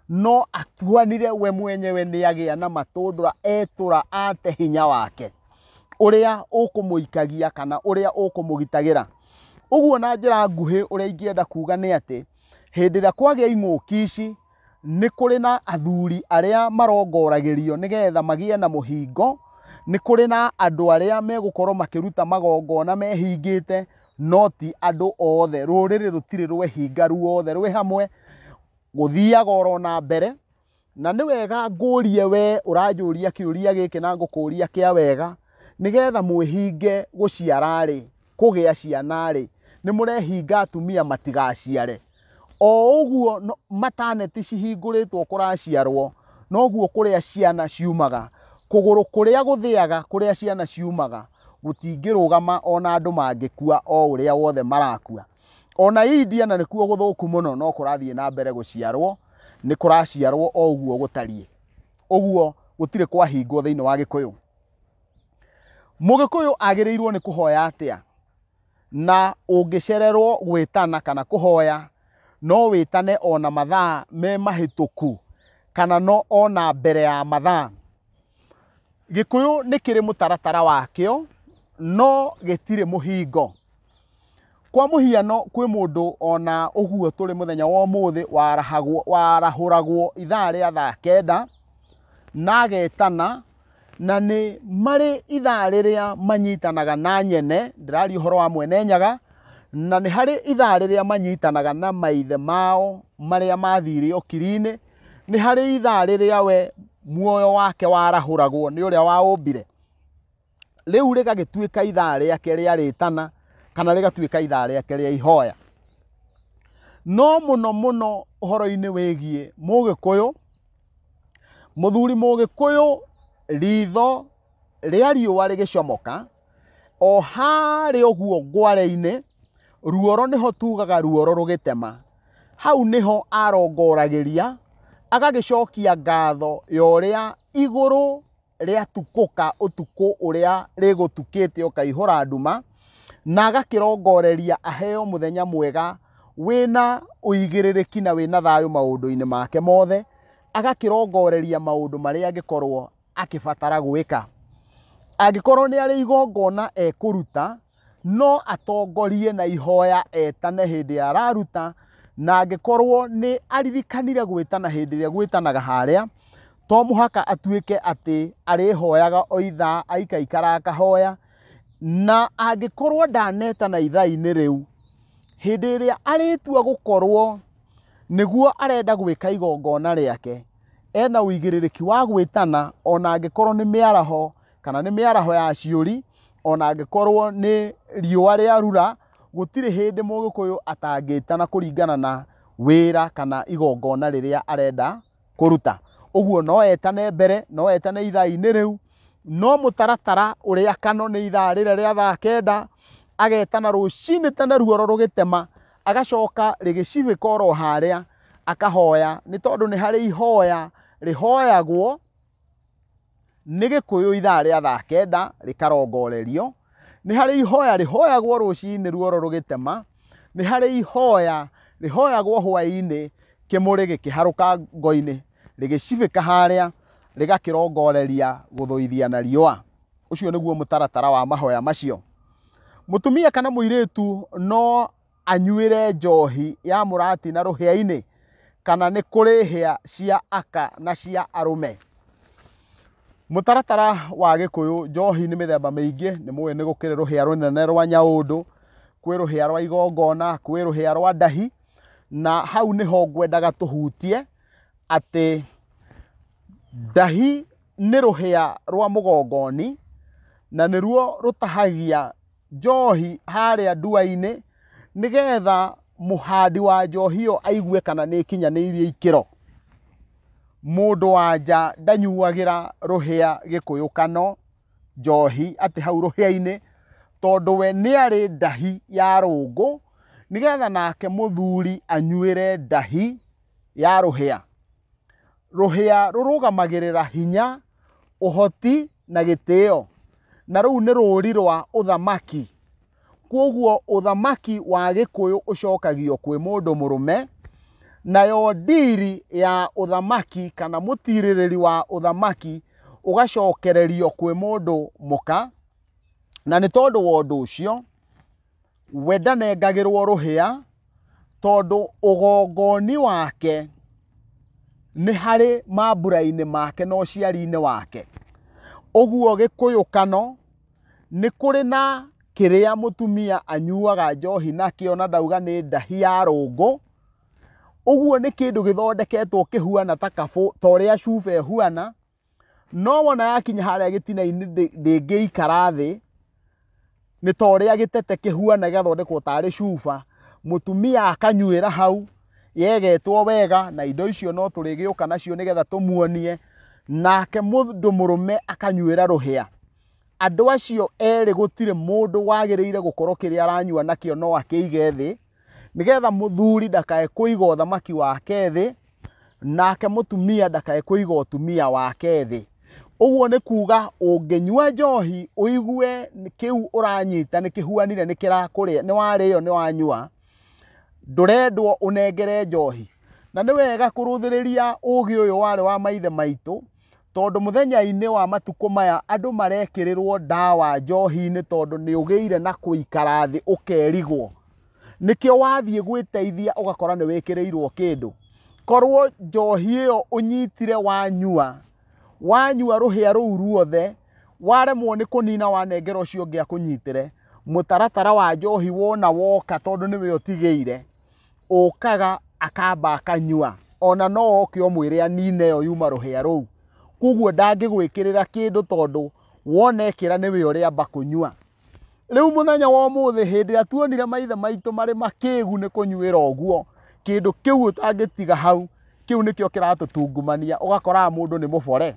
[SPEAKER 1] no atuanire we mwenyewe nĩ agĩa na matũndũra etũra ate hinya wake ũrĩa ũkũmũikagia kana ũrĩa ũkũmũgitagĩra. Ũguo na njĩra nguhĩ ũrĩa ingĩenda kuga nĩ atĩ hĩndĩ ĩrĩa kwagĩa ing'ũki ici, nĩ kũrĩ na athuri arĩa marongoragĩrio nĩgetha magĩe na mũhingo, nĩ kũrĩ na andũ arĩa megũkorwo makĩruta magongona mehingĩte, no ti andũ othe. Rũrĩrĩ rũtirĩ rwehinga ruothe rwĩ hamwe, gũthiaga oro na mbere. Na nĩ wega ngũrie we ũranjũria kĩũria gĩkĩ na ngũkũria kĩa wega, nĩgetha mwĩhinge gũciara-rĩ, kũgĩa ciana-rĩ, nĩ mũrehinga atumia matigaciare. O ũguo mataneti cihingũrĩtwo kũraciarwo, noguo kũrĩa ciana ciumaga, kũgũrũ kũrĩa gũthĩaga kũrĩa ciana ciumaga gũtingĩrũgama ona andũ mangĩkua o ũrĩa wothe marakua. Ona India na nĩkuo gũthũku mũno, no kũrathiĩ na mbere gũciarwo, nĩ kũraciarwo o ũguo gũtariĩ. Ũguo gũtirĩ kwahingwo thĩinĩ wa Gĩkũyũ. Mũgĩkũyũ agĩrĩirwo nĩ kũhoya atĩa? Na ũngĩcererwo gwĩtana kana kũhoya, no wĩtane ona mathaa me mahĩtũku kana no ona mbere ya mathaa. Gĩkũyũ nĩ kĩrĩ mũtaratara wakĩo, no gĩtirĩ mũhingo. Kwa muhiano kwĩ mũndũ ona ũguo tũrĩ mũthenya wa ũmũthĩ warahũragwo ithaa rĩa thaa kenda na agetana, na nĩ marĩ ithaa rĩrĩa manyitanaga na nyene, ndĩraria ũhoro wa Mwene Nyaga, na nĩ harĩ ithaa rĩrĩa manyitanaga na maithe mao marĩa mathire okiri-inĩ, nĩ harĩ ithaa rĩrĩa we muoyo wake warahũragwo nĩ ũrĩa waũmbire. Rĩu rĩgagĩtuĩka ithaa rĩake rĩa rĩtana kana rĩgatuĩka ithaa rĩake rĩa ihoya. No mũno mũno ũhoro-inĩ wĩgiĩ Mũgĩkũyũ, mũthuri Mũgĩkũyũ ritho rĩa riũa rĩgĩcomoka, o harĩ ũguo ngware-inĩ, ruoro nĩho tugaga ruoro rũgĩtema, hau nĩho arongoragĩria, agagĩcokia ngatho ya ũrĩa igũrũ rĩatukũka ũtukũ ũrĩa rĩgũtukĩte ũkaihũra nduma, na agakĩrongoreria aheo mũthenya mwega wĩna ũigĩrĩrĩki na wĩna thayũ maũndũ-inĩ make mothe, agakĩrongoreria maũndũ marĩa angĩkorwo akĩbatara gwĩka. Angĩkorwo nĩ arĩ igongona ekũruta, no atongorie na ihoya etane hĩndĩ ĩrĩa araruta, na angĩkorwo nĩ aririkanire gwĩtana hĩndĩ ĩrĩa gwĩtanaga harĩa, to mũhaka atuĩke atĩ arĩhoyaga o ithaa aikaikara akahoya, na angĩkorwo ndanetana ithaa-inĩ rĩu, hĩndĩ ĩrĩa arĩtua gũkorwo nĩguo arenda gwĩka igongona rĩake, ena ũigĩrĩrĩki wa gwĩtana, ona angĩkorwo nĩ mĩaraho kana nĩ mĩaraho ya ciũri, ona angĩkorwo nĩ riũa rĩarura, gũtirĩ hĩndĩ Mũgĩkũyũ atangĩtana kũringana na wĩra kana igongona rĩrĩa arenda kũruta. Ũguo no etane mbere, no etane ithaa-inĩ rĩu, no mũtaratara ũrĩa kano nĩ ithaa rĩrĩa rĩa thaa kenda, agetana rũcinĩ tene ruoro rũgĩtema, agacoka rĩgĩcibĩka oro harĩa akahoya, nĩ tondũ nĩ harĩ ihoya rĩhoyagwo nĩ Gĩkũyũ ithaa rĩa thaa kenda rĩkarongorerio, nĩ harĩ ihoya rĩhoyagwo rũcinĩ ruoro rũgĩtema, nĩ harĩ ihoya rĩhoyagwo hwaĩ-inĩ kĩmũrĩ gĩkĩharũka ngo-inĩ, rĩgĩcibĩka harĩa rĩgakĩrongoreria gũthũithia na riũa. Ũcio nĩguo mũtaratara wa mahoya macio. Mũtumia kana mũirĩtu no anyuĩre njohi ya mũratina rũhĩa-inĩ, kana nĩ kũrĩ hĩa cia aka na cia arũme. Mũtaratara wa Gĩkũyũ, njohi nĩ mĩthemba mĩingĩ, nĩ mũĩ nĩ gũkĩrĩ rũhĩa rũnene rwa nyaũndũ, kwĩ rũhĩa rwa igongona, kwĩ rũhĩa rwa ndahi, na hau nĩho ngwendaga tũhutie atĩ ndahi nĩ rũhĩa rwa mũgongoni, na nĩruo rũtahagia njohi harĩa ndua-inĩ, nĩgetha mũhandi wa njohi ĩyo aigue kana nĩ ikinyanĩirie ikĩro. Mũndũ wa nja ndanyuagĩra rũhĩa Gĩkũyũ kano njohi atĩ hau rũhĩa-inĩ, tondũ we nĩ arĩ ndahi ya rũngũ, nĩgetha nake mũthuri anyuĩre ndahi ya rũhĩa. Rũhĩa rũrũgamagĩrĩra hinya, ũhoti na gĩtĩo, na rũu nĩ rũri rwa ũthamaki. Kwoguo ũthamaki wa Gĩkũyũ ũcokagio kwĩ mũndũ mũrũme, nayo ndiri ya ũthamaki kana mũtirĩrĩri wa ũthamaki ũgacokererio kwĩ mũndũ mũka, na nĩ tondũ wa ũndũ ũcio we ndanengagĩrwo rũhĩa, tondũ ũgongoni wake nĩ harĩ mambura-inĩ make na ũciari-inĩ wake. Ũguo Gĩkũyũ kano nĩ kũrĩ na kĩrĩa mũtumia anyuaga njohi nakĩo, na ndauga nĩ ndahi ya rũngũ. Ũguo nĩ kĩndũ gĩthondeketwo kĩhuana ta kabũ, ta ũrĩa cuba ĩhuana, no wona yakinya harĩa gĩtina-inĩ ndĩngĩikara thĩ, nĩ ta ũrĩa gĩtete kĩhuana gĩgathondekwo tarĩ cuba, mũtumia akanyuĩra hau yegetwo wega, na indo icio no tũrĩgĩũka nacio nĩgetha tũmuonie, nake mũndũ mũrũme akanyuĩra rũhĩa. Andũ acio erĩ gũtirĩ mũndũ wagĩrĩire gũkorwo kĩrĩa aranyua nakĩo no akĩige thĩ, nĩgetha mũthuri ndakae kũiga ũthamaki wake thĩ, nake mũtumia ndakae kũiga ũtumia wake thĩ. Ũguo nĩ kuga ũngĩnyua njohi ũigue kĩu ũranyita nĩ kĩhuanire nĩ kĩrakũrĩa, nĩ warĩo nĩ wanyua, ndũrendwo ũnengere njohi. Na nĩ wega kũrũthĩrĩria ũgĩ ũyũ warĩ wa maithe maitũ, tondũ mũthenya-inĩ wa matukũ maya andũ marekĩrĩrwo ndawa njohi-inĩ, tondũ nĩ ũgĩire na gũikara thĩ ũkerigwo. nikio wathie gwiteithia ugakora ni wikireirwo kindu korwo njohi iyo unyitire wanyua ruhia ruu ruothe waremwo ni kunina wanengera ucio ungi akunyitire mutaratara wa njohi wona woka tondu niwe utigeire ukaga akamba akanyua ona no oke omwire anine yo yuma ruhia ruu kuguo ndangigwikirira kindu tondu wonekira niwe uri amba kunyua riu muthenya wa muthi hindi atuonire maithe maitu mari makigu ni kunyuira oguo kindu kiu utangitiga hau kiu nikio kiratutungumania ugakora mundu ni mubore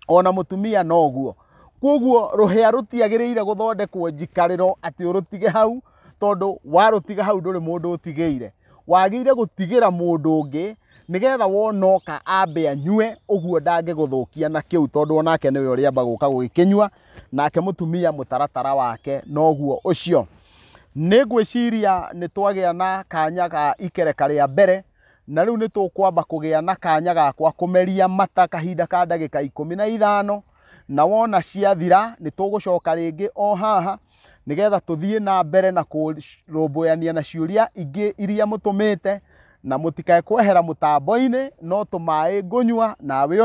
[SPEAKER 1] ona mutumia noguo kuguo ruhia rutiagiriire guthondekwo njikariro ati urutige hau tondu warutiga hau nduri mundu utigeire wagiire gutigira mundu ungi nigetha wonoka ambe anyue uguo ndangiguthukia na kiu tondu onake niwe uri amba guka gukinyua nake mutumia mutaratara wake noguo ucio ningwiciria nitwagia na kanya ga ikereka ria mbere na riu nitukwamba kugia na kanya gakwa kumeria mata kahinda ka ndagika 15 na wona ciathira nitugucoka ringi o haha nigetha tuthie na mbere na kurumbuania na ciuria ingi iria mutumite na mutikae kwehera mutambo-ini no tumai ngunywa nawe